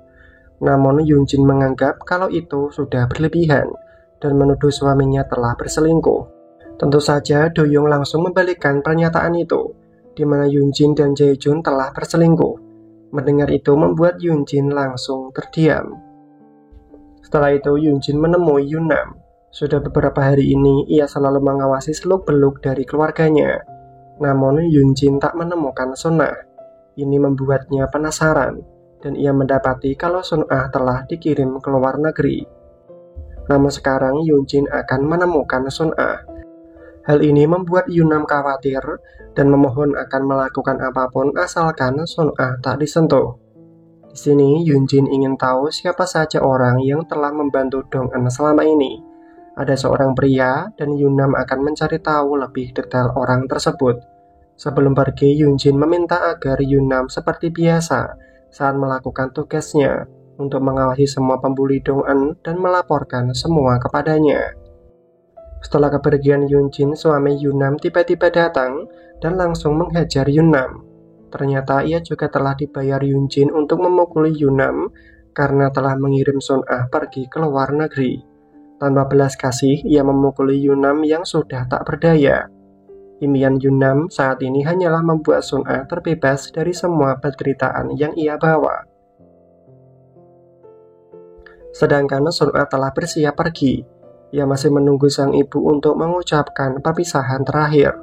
Speaker 1: Namun Yunjin menganggap kalau itu sudah berlebihan dan menuduh suaminya telah berselingkuh. Tentu saja Doyoung langsung membalikkan pernyataan itu, di mana Yunjin dan Jaejun telah berselingkuh. Mendengar itu membuat Yunjin langsung terdiam. Setelah itu Yunjin menemui Yunam. Sudah beberapa hari ini ia selalu mengawasi seluk-beluk dari keluarganya. Namun Yunjin tak menemukan Sun-ah. Ini membuatnya penasaran dan ia mendapati kalau Sun-ah telah dikirim ke luar negeri. Namun sekarang Yunjin akan menemukan Sun-ah. Hal ini membuat Yunam khawatir dan memohon akan melakukan apapun asalkan Sun-ah tak disentuh. Di sini Yunjin ingin tahu siapa saja orang yang telah membantu Dong-eun selama ini. Ada seorang pria dan Yunam akan mencari tahu lebih detail orang tersebut. Sebelum pergi, Yunjin meminta agar Yunam seperti biasa saat melakukan tugasnya untuk mengawasi semua pembuli Dong-eun dan melaporkan semua kepadanya. Setelah kepergian Yunjin, suami Yunam tiba-tiba datang dan langsung menghajar Yunam. Ternyata ia juga telah dibayar Yunjin untuk memukuli Yunam karena telah mengirim Sun-ah pergi ke luar negeri. Tanpa belas kasih, ia memukuli Yunam yang sudah tak berdaya. Impian Yunam saat ini hanyalah membuat Sun-ah terbebas dari semua penderitaan yang ia bawa. Sedangkan Sun-ah telah bersiap pergi. Ia masih menunggu sang ibu untuk mengucapkan perpisahan terakhir.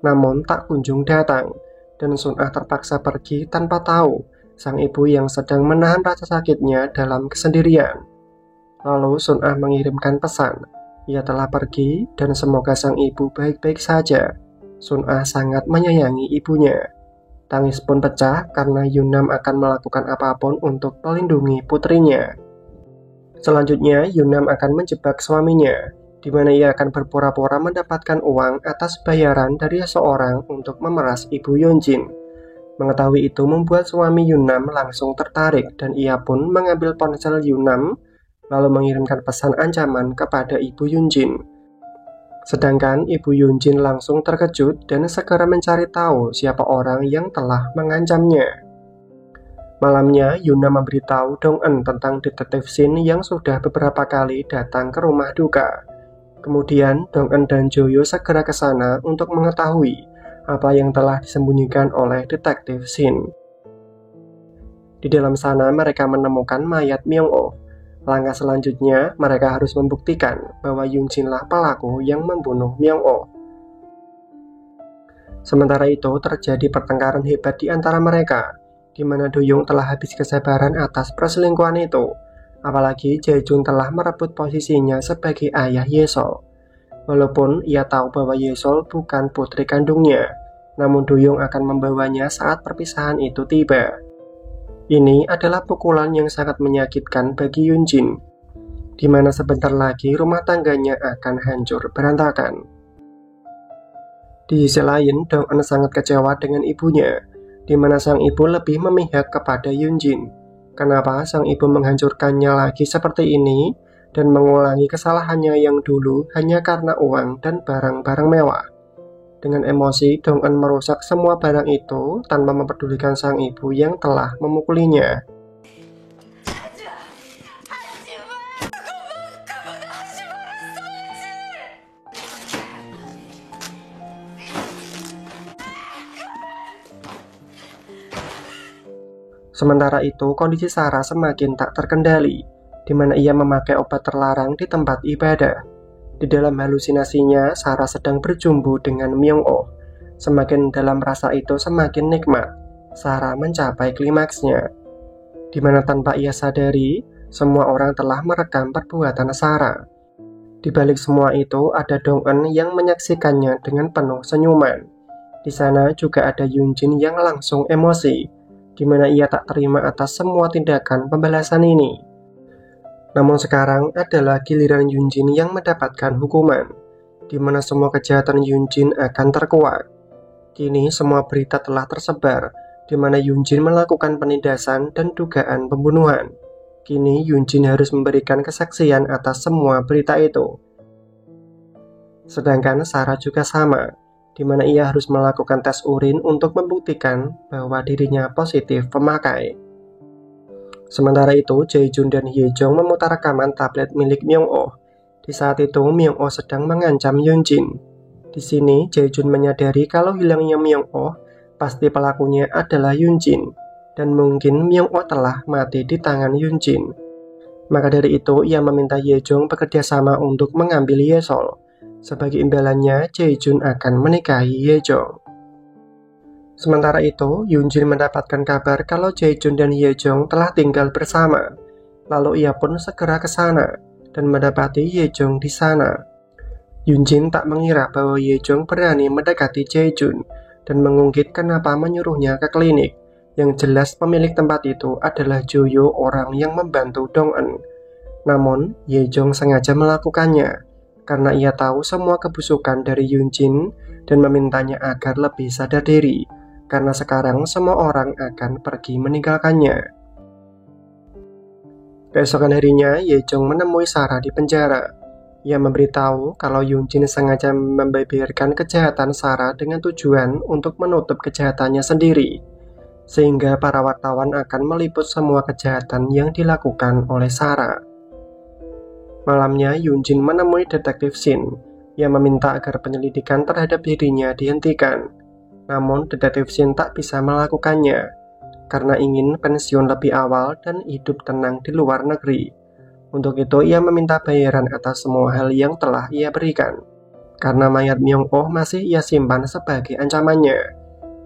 Speaker 1: Namun tak kunjung datang, dan Sun-ah terpaksa pergi tanpa tahu sang ibu yang sedang menahan rasa sakitnya dalam kesendirian. Lalu Sun-ah mengirimkan pesan, ia telah pergi dan semoga sang ibu baik-baik saja. Sun-ah sangat menyayangi ibunya. Tangis pun pecah karena Yunam akan melakukan apapun untuk melindungi putrinya. Selanjutnya Yunam akan menjebak suaminya, di mana ia akan berpura-pura mendapatkan uang atas bayaran dari seseorang untuk memeras ibu Yunjin. Mengetahui itu membuat suami Yunam langsung tertarik dan ia pun mengambil ponsel Yunam lalu mengirimkan pesan ancaman kepada ibu Yunjin. Sedangkan ibu Yunjin langsung terkejut dan segera mencari tahu siapa orang yang telah mengancamnya. Malamnya, Yunam memberitahu Dong-eun tentang detektif Shin yang sudah beberapa kali datang ke rumah duka. Kemudian, Dong-eun dan Joyo segera ke sana untuk mengetahui apa yang telah disembunyikan oleh detektif Shin. Di dalam sana, mereka menemukan mayat Myung-oh. Langkah selanjutnya, mereka harus membuktikan bahwa Yunjinlah pelaku yang membunuh Myung-oh. Sementara itu, terjadi pertengkaran hebat di antara mereka, di mana Doyoung telah habis kesabaran atas perselingkuhan itu. Apalagi Jaejun telah merebut posisinya sebagai ayah Yesol. Walaupun ia tahu bahwa Yesol bukan putri kandungnya, namun Doyoung akan membawanya saat perpisahan itu tiba. Ini adalah pukulan yang sangat menyakitkan bagi Yunjin, di mana sebentar lagi rumah tangganya akan hancur berantakan. Di sisi lain, Dong-eun sangat kecewa dengan ibunya, di mana sang ibu lebih memihak kepada Yunjin. Kenapa sang ibu menghancurkannya lagi seperti ini dan mengulangi kesalahannya yang dulu hanya karena uang dan barang-barang mewah? Dengan emosi, Dong-eun merusak semua barang itu tanpa mempedulikan sang ibu yang telah memukulinya. Sementara itu, kondisi Sarah semakin tak terkendali, di mana ia memakai obat terlarang di tempat ibadah. Di dalam halusinasinya, Sarah sedang berjumpa dengan Myung-oh. Semakin dalam rasa itu semakin nikmat. Sarah mencapai klimaksnya, di mana tanpa ia sadari, semua orang telah merekam perbuatan Sarah. Di balik semua itu, ada Dong-eun yang menyaksikannya dengan penuh senyuman. Di sana juga ada Yunjin yang langsung emosi, di mana ia tak terima atas semua tindakan pembalasan ini. Namun sekarang adalah giliran Yunjin yang mendapatkan hukuman, di mana semua kejahatan Yunjin akan terkuak. Kini semua berita telah tersebar, di mana Yunjin melakukan penindasan dan dugaan pembunuhan. Kini Yunjin harus memberikan kesaksian atas semua berita itu. Sedangkan Sarah juga sama, di mana ia harus melakukan tes urin untuk membuktikan bahwa dirinya positif pemakai. Sementara itu, Jae-jun dan Hye-jong memutar rekaman tablet milik Myung-oh. Di saat itu, Myung-oh sedang mengancam Yoon-jin. Di sini, Jae-jun menyadari kalau hilangnya Myung-oh pasti pelakunya adalah Yoon-jin, dan mungkin Myung-oh telah mati di tangan Yoon-jin. Maka dari itu, ia meminta Hye-jong bekerja sama untuk mengambil Ye-sol. Sebagai imbalannya, Jae-jun akan menikahi Hye-jong. Sementara itu, Yoon-jin mendapatkan kabar kalau Jae-jun dan Hye-jong telah tinggal bersama. Lalu ia pun segera ke sana dan mendapati Hye-jong di sana. Yoon-jin tak mengira bahwa Hye-jong berani mendekati Jae-jun dan mengungkit kenapa menyuruhnya ke klinik. Yang jelas pemilik tempat itu adalah Joyo, orang yang membantu Dong-eun. Namun, Hye-jong sengaja melakukannya karena ia tahu semua kebusukan dari Yoon-jin dan memintanya agar lebih sadar diri, karena sekarang semua orang akan pergi meninggalkannya. Keesokan harinya, Hye-jong menemui Sarah di penjara. Ia memberitahu kalau Yoon-jin sengaja membeberkan kejahatan Sarah dengan tujuan untuk menutup kejahatannya sendiri, sehingga para wartawan akan meliput semua kejahatan yang dilakukan oleh Sarah. Malamnya, Yoon-jin menemui detektif Shin. Ia meminta agar penyelidikan terhadap dirinya dihentikan. Namun, detektif Shin tak bisa melakukannya karena ingin pensiun lebih awal dan hidup tenang di luar negeri. Untuk itu, ia meminta bayaran atas semua hal yang telah ia berikan. Karena mayat Myung-oh masih ia simpan sebagai ancamannya.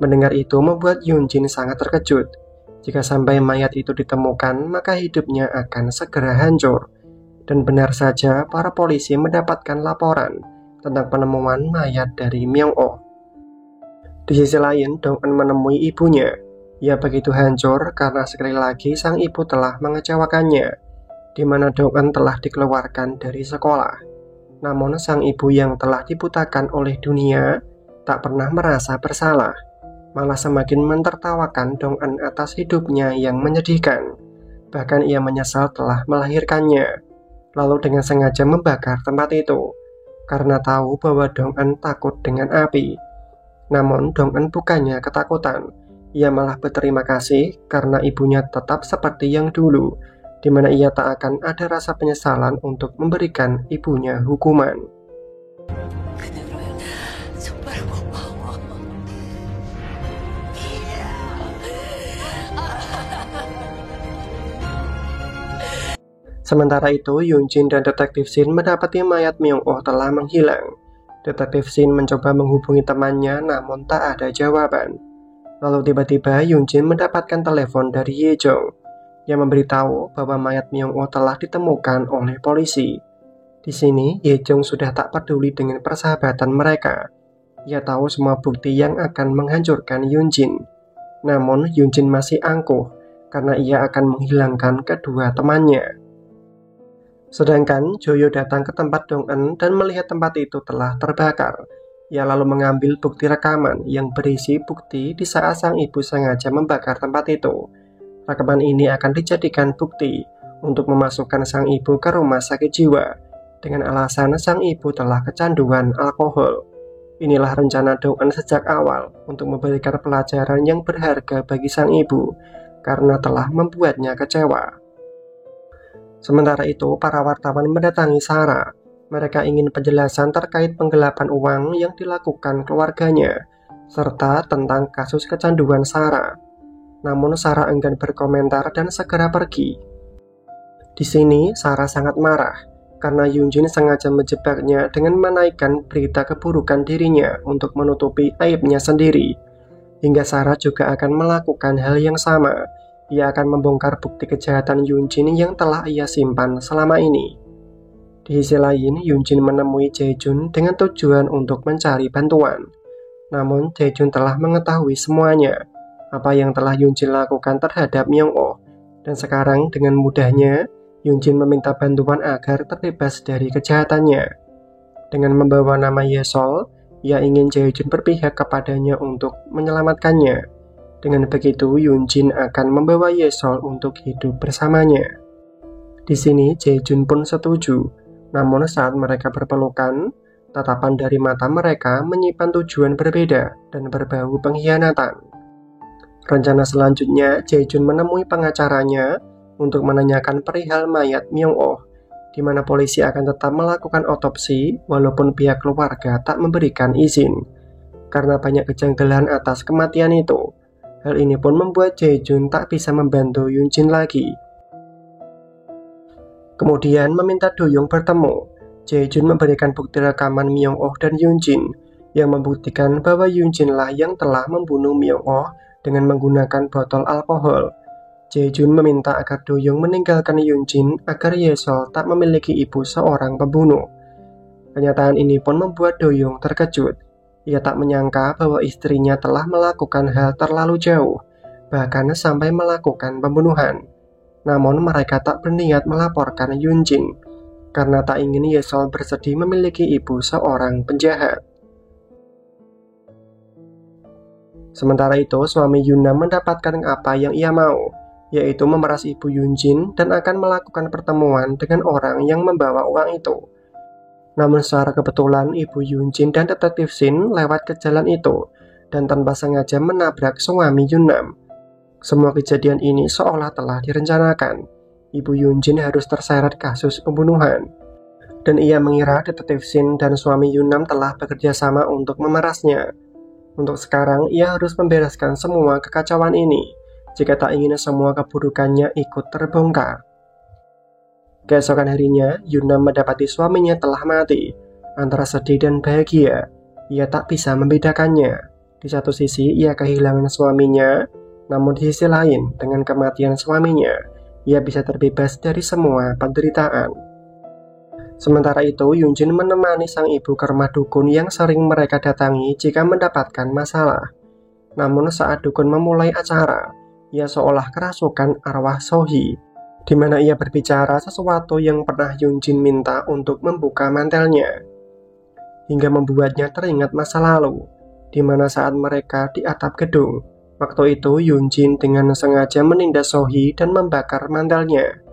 Speaker 1: Mendengar itu membuat Yoon-jin sangat terkejut. Jika sampai mayat itu ditemukan, maka hidupnya akan segera hancur. Dan benar saja, para polisi mendapatkan laporan tentang penemuan mayat dari Myung-oh. Di sisi lain, Dong-eun menemui ibunya. Ia begitu hancur karena sekali lagi sang ibu telah mengecewakannya, di mana Dong-eun telah dikeluarkan dari sekolah. Namun sang ibu yang telah dibutakan oleh dunia tak pernah merasa bersalah, malah semakin mentertawakan Dong-eun atas hidupnya yang menyedihkan. Bahkan ia menyesal telah melahirkannya, lalu dengan sengaja membakar tempat itu, karena tahu bahwa Dong-eun takut dengan api. Namun Dong-eun bukannya ketakutan, ia malah berterima kasih karena ibunya tetap seperti yang dulu, di mana ia tak akan ada rasa penyesalan untuk memberikan ibunya hukuman. Sementara itu, Yoon-jin dan detektif Shin mendapati mayat Myung-oh telah menghilang. Detektif Shin mencoba menghubungi temannya, namun tak ada jawaban. Lalu tiba-tiba Yoon-jin mendapatkan telepon dari Hye-jong yang memberitahu bahwa mayat Myung-oh telah ditemukan oleh polisi. Di sini, Hye-jong sudah tak peduli dengan persahabatan mereka. Ia tahu semua bukti yang akan menghancurkan Yoon-jin. Namun, Yoon-jin masih angkuh karena ia akan menghilangkan kedua temannya. Sedangkan Joyo datang ke tempat Dong-eun dan melihat tempat itu telah terbakar. Ia lalu mengambil bukti rekaman yang berisi bukti di saat sang ibu sengaja membakar tempat itu. Rekaman ini akan dijadikan bukti untuk memasukkan sang ibu ke rumah sakit jiwa dengan alasan sang ibu telah kecanduan alkohol. Inilah rencana Dong-eun sejak awal untuk memberikan pelajaran yang berharga bagi sang ibu karena telah membuatnya kecewa. Sementara itu, para wartawan mendatangi Sarah. Mereka ingin penjelasan terkait penggelapan uang yang dilakukan keluarganya, serta tentang kasus kecanduan Sarah. Namun Sarah enggan berkomentar dan segera pergi. Di sini, Sarah sangat marah karena Yoon-jin sengaja menjebaknya dengan menaikkan berita keburukan dirinya untuk menutupi aibnya sendiri. Hingga Sarah juga akan melakukan hal yang sama. Ia akan membongkar bukti kejahatan Yoon-jin yang telah ia simpan selama ini. Di sisi lain, Yoon-jin menemui Jae-jun dengan tujuan untuk mencari bantuan. Namun, Jae-jun telah mengetahui semuanya, apa yang telah Yoon-jin lakukan terhadap Myung-oh. Dan sekarang dengan mudahnya, Yoon-jin meminta bantuan agar terbebas dari kejahatannya. Dengan membawa nama Ye-sol, ia ingin Jae-jun berpihak kepadanya untuk menyelamatkannya. Dengan begitu, Yoon-jin akan membawa Ye-sol untuk hidup bersamanya. Di sini, Jae-jun pun setuju. Namun saat mereka berpelukan, tatapan dari mata mereka menyimpan tujuan berbeda dan berbau pengkhianatan. Rencana selanjutnya, Jae-jun menemui pengacaranya untuk menanyakan perihal mayat Myung-oh, di mana polisi akan tetap melakukan otopsi walaupun pihak keluarga tak memberikan izin. Karena banyak kejanggalan atas kematian itu, hal ini pun membuat Jae-jun tak bisa membantu Yoon-jin lagi. Kemudian meminta Do-young bertemu. Jae-jun memberikan bukti rekaman Myung-oh dan Yoon-jin yang membuktikan bahwa Yoon-jin lah yang telah membunuh Myung-oh dengan menggunakan botol alkohol. Jae-jun meminta agar Do-young meninggalkan Yoon-jin agar Ye-sol tak memiliki ibu seorang pembunuh. Kenyataan ini pun membuat Do-young terkejut. Ia tak menyangka bahwa istrinya telah melakukan hal terlalu jauh, bahkan sampai melakukan pembunuhan. Namun mereka tak berniat melaporkan Yoon-jin, karena tak ingin Ye-sol bersedih memiliki ibu seorang penjahat. Sementara itu, suami Yoon-nam mendapatkan apa yang ia mau, yaitu memeras ibu Yoon-jin dan akan melakukan pertemuan dengan orang yang membawa uang itu. Namun secara kebetulan ibu Yoon-jin dan detektif Shin lewat ke jalan itu dan tanpa sengaja menabrak suami Yoon-nam. Semua kejadian ini seolah telah direncanakan. Ibu Yoon-jin harus terseret kasus pembunuhan. Dan ia mengira detektif Shin dan suami Yoon-nam telah bekerja sama untuk memerasnya. Untuk sekarang ia harus membereskan semua kekacauan ini jika tak ingin semua keburukannya ikut terbongkar. Keesokan harinya, Yoon-nam mendapati suaminya telah mati. Antara sedih dan bahagia, ia tak bisa membedakannya. Di satu sisi, ia kehilangan suaminya, namun di sisi lain, dengan kematian suaminya, ia bisa terbebas dari semua penderitaan. Sementara itu, Yoon-jin menemani sang ibu ke rumah dukun yang sering mereka datangi jika mendapatkan masalah. Namun saat dukun memulai acara, ia seolah kerasukan arwah Sohee, di mana ia berbicara sesuatu yang pernah Yoon-jin minta untuk membuka mantelnya, hingga membuatnya teringat masa lalu, di mana saat mereka di atap gedung. Waktu itu Yoon-jin dengan sengaja menindas Sohee dan membakar mantelnya.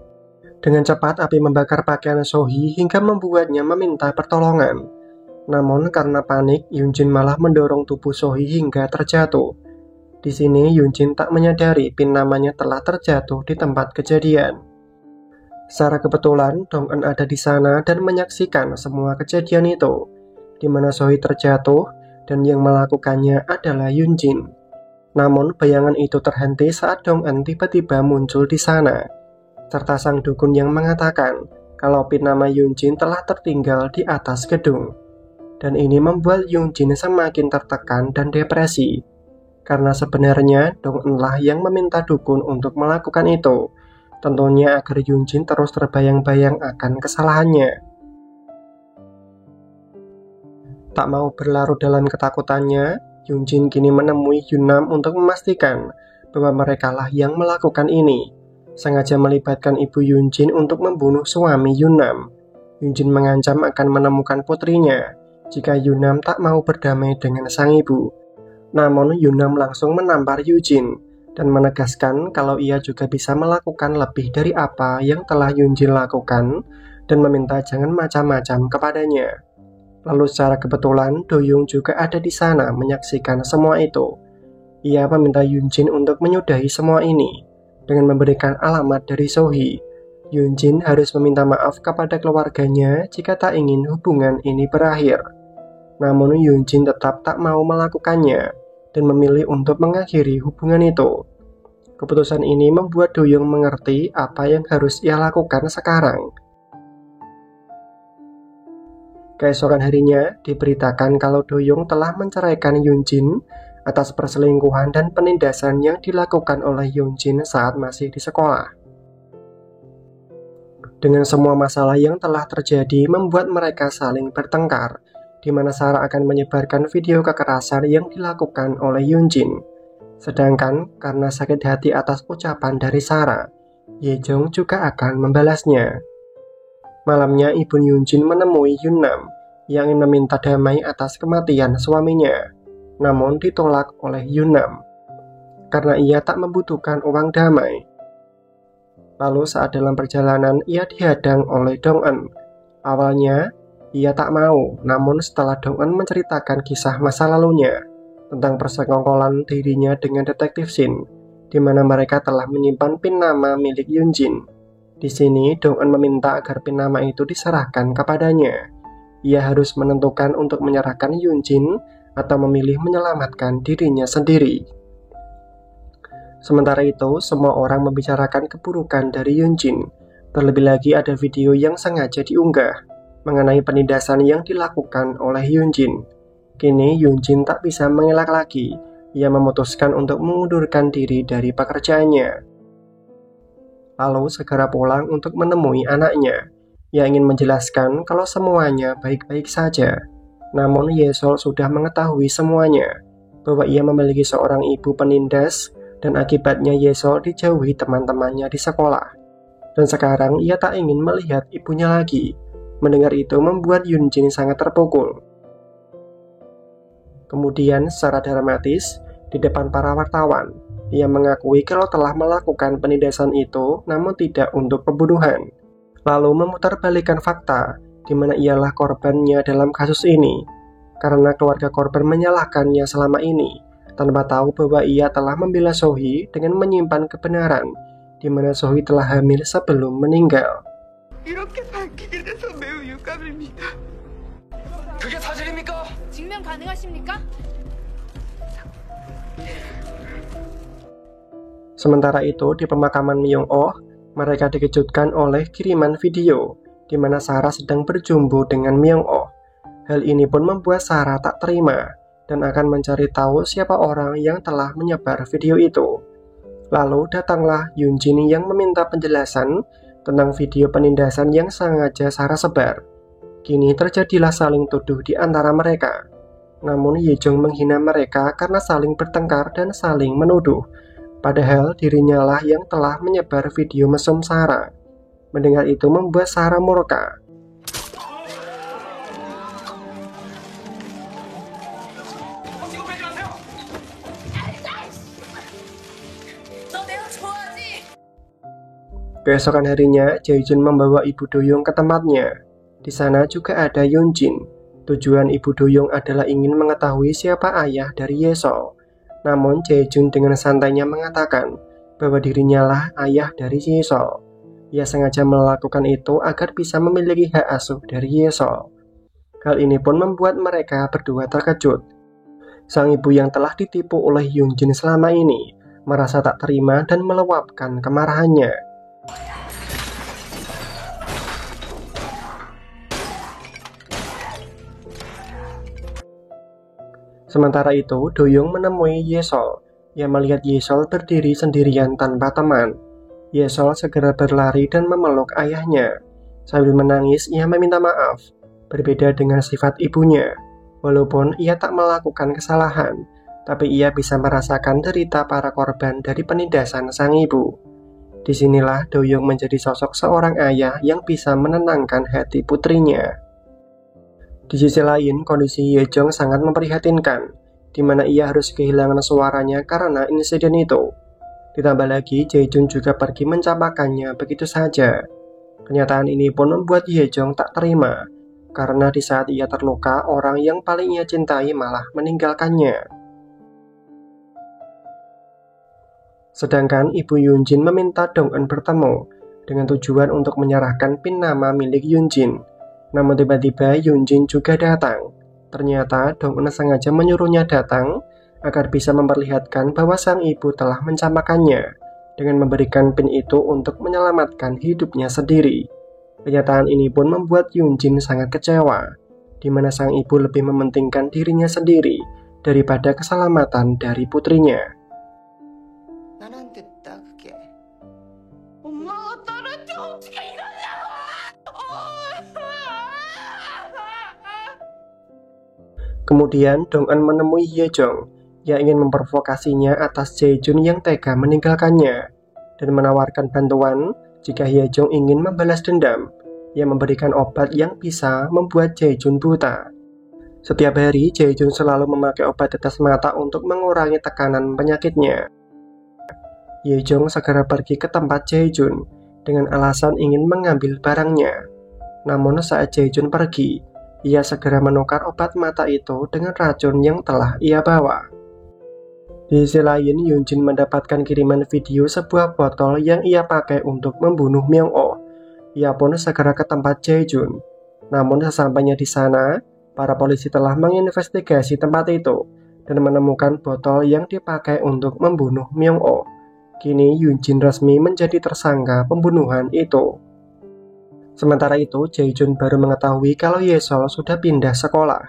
Speaker 1: Dengan cepat api membakar pakaian Sohee hingga membuatnya meminta pertolongan. Namun karena panik, Yoon-jin malah mendorong tubuh Sohee hingga terjatuh. Di sini Yoon-jin tak menyadari pin namanya telah terjatuh di tempat kejadian. Secara kebetulan Dong-eun ada di sana dan menyaksikan semua kejadian itu, di mana Sohee terjatuh dan yang melakukannya adalah Yoon-jin. Namun bayangan itu terhenti saat Dong-eun tiba-tiba muncul di sana, serta sang dukun yang mengatakan kalau pin nama Yoon-jin telah tertinggal di atas gedung. Dan ini membuat Yoon-jin semakin tertekan dan depresi. Karena sebenarnya Dong-eun lah yang meminta dukun untuk melakukan itu, tentunya agar Yoon-jin terus terbayang-bayang akan kesalahannya. Tak mau berlarut dalam ketakutannya, Yoon-jin kini menemui Yoon-nam untuk memastikan bahwa merekalah yang melakukan ini, sengaja melibatkan ibu Yoon-jin untuk membunuh suami Yoon-nam. Yoon-jin mengancam akan menemukan putrinya jika Yoon-nam tak mau berdamai dengan sang ibu. Namun Yoon-nam langsung menampar Yoon-jin dan menegaskan kalau ia juga bisa melakukan lebih dari apa yang telah Yoon-jin lakukan dan meminta jangan macam-macam kepadanya. Lalu secara kebetulan Do-young juga ada di sana menyaksikan semua itu. Ia meminta Yoon-jin untuk menyudahi semua ini dengan memberikan alamat dari Sohee. Yoon-jin harus meminta maaf kepada keluarganya jika tak ingin hubungan ini berakhir. Namun Yoon-jin tetap tak mau melakukannya dan memilih untuk mengakhiri hubungan itu. Keputusan ini membuat Do-young mengerti apa yang harus ia lakukan sekarang. Keesokan harinya, diberitakan kalau Do-young telah menceraikan Yoon-jin atas perselingkuhan dan penindasan yang dilakukan oleh Yoon-jin saat masih di sekolah. Dengan semua masalah yang telah terjadi membuat mereka saling bertengkar, di mana Sarah akan menyebarkan video kekerasan yang dilakukan oleh Yoon-jin. Sedangkan karena sakit hati atas ucapan dari Sarah, Ye-jong juga akan membalasnya. Malamnya ibu Yoon-jin menemui Yoon-nam yang ingin meminta damai atas kematian suaminya, namun ditolak oleh Yoon-nam karena ia tak membutuhkan uang damai. Lalu saat dalam perjalanan ia dihadang oleh Dong-eun. Awalnya ia tak mau, namun setelah Dong-eun menceritakan kisah masa lalunya tentang persekongkolan dirinya dengan detektif Shin, di mana mereka telah menyimpan PIN nama milik Yunjin. Di sini, Dong-eun meminta agar PIN nama itu diserahkan kepadanya. Ia harus menentukan untuk menyerahkan Yunjin atau memilih menyelamatkan dirinya sendiri. Sementara itu, semua orang membicarakan keburukan dari Yunjin. Terlebih lagi ada video yang sengaja diunggah mengenai penindasan yang dilakukan oleh Yunjin. Kini Yunjin tak bisa mengelak lagi. Ia memutuskan untuk mengundurkan diri dari pekerjaannya. Lalu segera pulang untuk menemui anaknya. Ia ingin menjelaskan kalau semuanya baik-baik saja. Namun Yesol sudah mengetahui semuanya, bahwa ia memiliki seorang ibu penindas, dan akibatnya Yesol dijauhi teman-temannya di sekolah. Dan sekarang ia tak ingin melihat ibunya lagi. Mendengar itu membuat Yunjin sangat terpukul. Kemudian secara dramatis, di depan para wartawan, ia mengakui kalau telah melakukan penindasan itu, namun tidak untuk pembunuhan. Lalu memutarbalikkan fakta, di mana ialah korbannya dalam kasus ini, karena keluarga korban menyalahkannya selama ini, tanpa tahu bahwa ia telah membela Sohee dengan menyimpan kebenaran, di mana Sohee telah hamil sebelum meninggal.
Speaker 6: 이렇게 밝히게 돼서 매우 유감입니다.
Speaker 2: 그게 사실입니까?
Speaker 3: 증명 가능하십니까?
Speaker 1: Sementara itu, di pemakaman Myung-oh, mereka dikejutkan oleh kiriman video, di mana Sarah sedang berjumpa dengan Myung-oh. Hal ini pun membuat Sarah tak terima, dan akan mencari tahu siapa orang yang telah menyebar video itu. Lalu datanglah Yunjin yang meminta penjelasan tentang video penindasan yang sengaja Sarah sebar. Kini terjadilah saling tuduh di antara mereka. Namun Yejong menghina mereka karena saling bertengkar dan saling menuduh. Padahal dirinya lah yang telah menyebar video mesum Sarah. Mendengar itu membuat Sarah murka. Keesokan harinya, Jae-jun membawa Ibu Doyoung ke tempatnya. Di sana juga ada Yunjin. Tujuan Ibu Doyoung adalah ingin mengetahui siapa ayah dari Yesol. Namun Jae-jun dengan santainya mengatakan bahwa dirinya lah ayah dari Yesol. Ia sengaja melakukan itu agar bisa memiliki hak asuh dari Yesol. Hal ini pun membuat mereka berdua terkejut. Sang ibu yang telah ditipu oleh Yunjin selama ini merasa tak terima dan meluapkan kemarahannya. Sementara itu, Doyoung menemui Yesol. Ia melihat Yesol berdiri sendirian tanpa teman. Yesol segera berlari dan memeluk ayahnya. Sambil menangis, ia meminta maaf. Berbeda dengan sifat ibunya. Walaupun ia tak melakukan kesalahan, tapi ia bisa merasakan derita para korban dari penindasan sang ibu. Disinilah Doyoung menjadi sosok seorang ayah yang bisa menenangkan hati putrinya. Di sisi lain, kondisi Yejong sangat memprihatinkan, di mana ia harus kehilangan suaranya karena insiden itu. Ditambah lagi, Jae-jun juga pergi mencapakannya begitu saja. Kenyataan ini pun membuat Yejong tak terima, karena di saat ia terluka, orang yang paling ia cintai malah meninggalkannya. Sedangkan Ibu Yunjin meminta Dong-eun bertemu, dengan tujuan untuk menyerahkan PIN nama milik Yunjin. Namun tiba-tiba Yunjin juga datang. Ternyata Dong-eun sengaja menyuruhnya datang agar bisa memperlihatkan bahwa sang ibu telah mencampakannya dengan memberikan PIN itu untuk menyelamatkan hidupnya sendiri. Kenyataan ini pun membuat Yunjin sangat kecewa, di mana sang ibu lebih mementingkan dirinya sendiri daripada keselamatan dari putrinya. Kemudian Dong-eun menemui Yejong. Ia ingin memprovokasinya atas Jae-jun yang tega meninggalkannya dan menawarkan bantuan jika Yejong ingin membalas dendam. Ia memberikan obat yang bisa membuat Jae-jun buta. Setiap hari Jae-jun selalu memakai obat tetes mata untuk mengurangi tekanan penyakitnya. Yejong segera pergi ke tempat Jae-jun dengan alasan ingin mengambil barangnya. Namun saat Jae-jun pergi, ia segera menukar obat mata itu dengan racun yang telah ia bawa. Di sisi lain, Yunjin mendapatkan kiriman video sebuah botol yang ia pakai untuk membunuh Myung-oh. Ia pun segera ke tempat Jae-jun. Namun sesampainya di sana, para polisi telah menginvestigasi tempat itu dan menemukan botol yang dipakai untuk membunuh Myung-oh. Kini Yunjin resmi menjadi tersangka pembunuhan itu. Sementara itu, Jae-jun baru mengetahui kalau Yesol sudah pindah sekolah.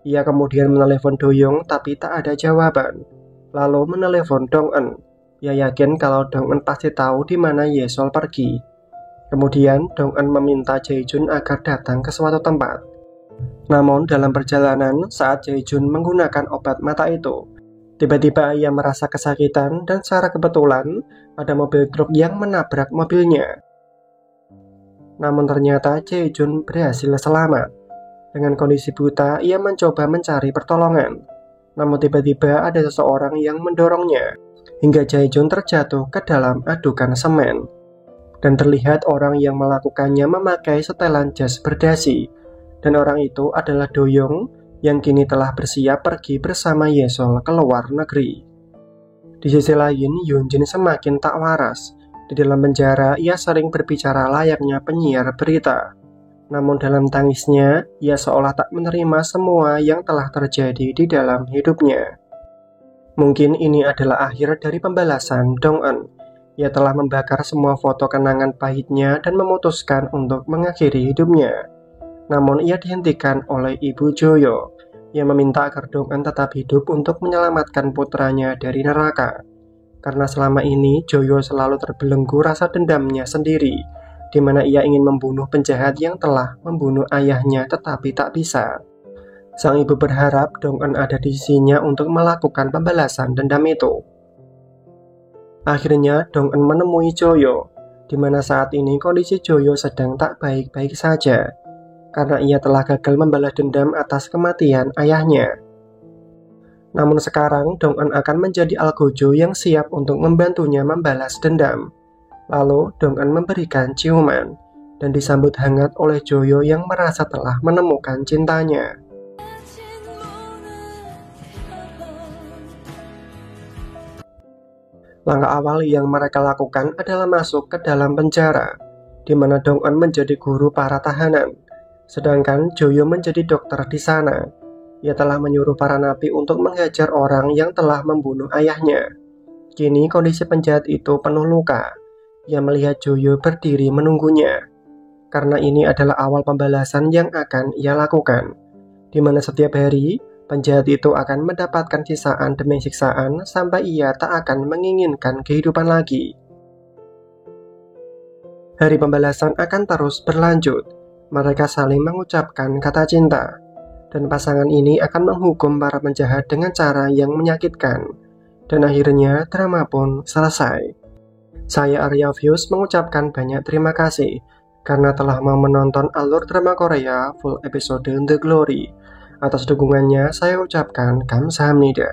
Speaker 1: Ia kemudian menelepon Do-young tapi tak ada jawaban. Lalu menelepon Dong-eun. Ia yakin kalau Dong-eun pasti tahu di mana Yesol pergi. Kemudian Dong-eun meminta Jae-jun agar datang ke suatu tempat. Namun dalam perjalanan, saat Jae-jun menggunakan obat mata itu, tiba-tiba ia merasa kesakitan dan secara kebetulan ada mobil truk yang menabrak mobilnya. Namun ternyata Jae-jun berhasil selamat. Dengan kondisi buta, ia mencoba mencari pertolongan. Namun tiba-tiba ada seseorang yang mendorongnya, hingga Jae-jun terjatuh ke dalam adukan semen. Dan terlihat orang yang melakukannya memakai setelan jas berdasi. Dan orang itu adalah Do-young yang kini telah bersiap pergi bersama Yesol ke luar negeri. Di sisi lain, Yunjin semakin tak waras. Di dalam penjara, ia sering berbicara layaknya penyiar berita. Namun dalam tangisnya, ia seolah tak menerima semua yang telah terjadi di dalam hidupnya. Mungkin ini adalah akhir dari pembalasan Dong-eun. Ia telah membakar semua foto kenangan pahitnya dan memutuskan untuk mengakhiri hidupnya. Namun ia dihentikan oleh Ibu Joyo. Ia meminta agar Dong-eun tetap hidup untuk menyelamatkan putranya dari neraka. Karena selama ini Joyo selalu terbelenggu rasa dendamnya sendiri, di mana ia ingin membunuh penjahat yang telah membunuh ayahnya tetapi tak bisa. Sang ibu berharap Dong-eun ada di sisinya untuk melakukan pembalasan dendam itu. Akhirnya Dong-eun menemui Joyo, di mana saat ini kondisi Joyo sedang tak baik-baik saja, karena ia telah gagal membalas dendam atas kematian ayahnya. Namun sekarang Dong-eun akan menjadi algojo yang siap untuk membantunya membalas dendam. Lalu Dong-eun memberikan ciuman dan disambut hangat oleh Joyo yang merasa telah menemukan cintanya. Langkah awal yang mereka lakukan adalah masuk ke dalam penjara, di mana Dong-eun menjadi guru para tahanan, sedangkan Joyo menjadi dokter di sana. Ia telah menyuruh para napi untuk menghajar orang yang telah membunuh ayahnya. Kini kondisi penjahat itu penuh luka. Ia melihat Joyo berdiri menunggunya. Karena ini adalah awal pembalasan yang akan ia lakukan, di mana setiap hari penjahat itu akan mendapatkan siksaan demi siksaan sampai ia tak akan menginginkan kehidupan lagi. Hari pembalasan akan terus berlanjut. Mereka saling mengucapkan kata cinta. Dan pasangan ini akan menghukum para penjahat dengan cara yang menyakitkan. Dan akhirnya drama pun selesai. Saya Arya Views mengucapkan banyak terima kasih karena telah mau menonton alur drama Korea full episode The Glory. Atas dukungannya saya ucapkan kamsahamnida.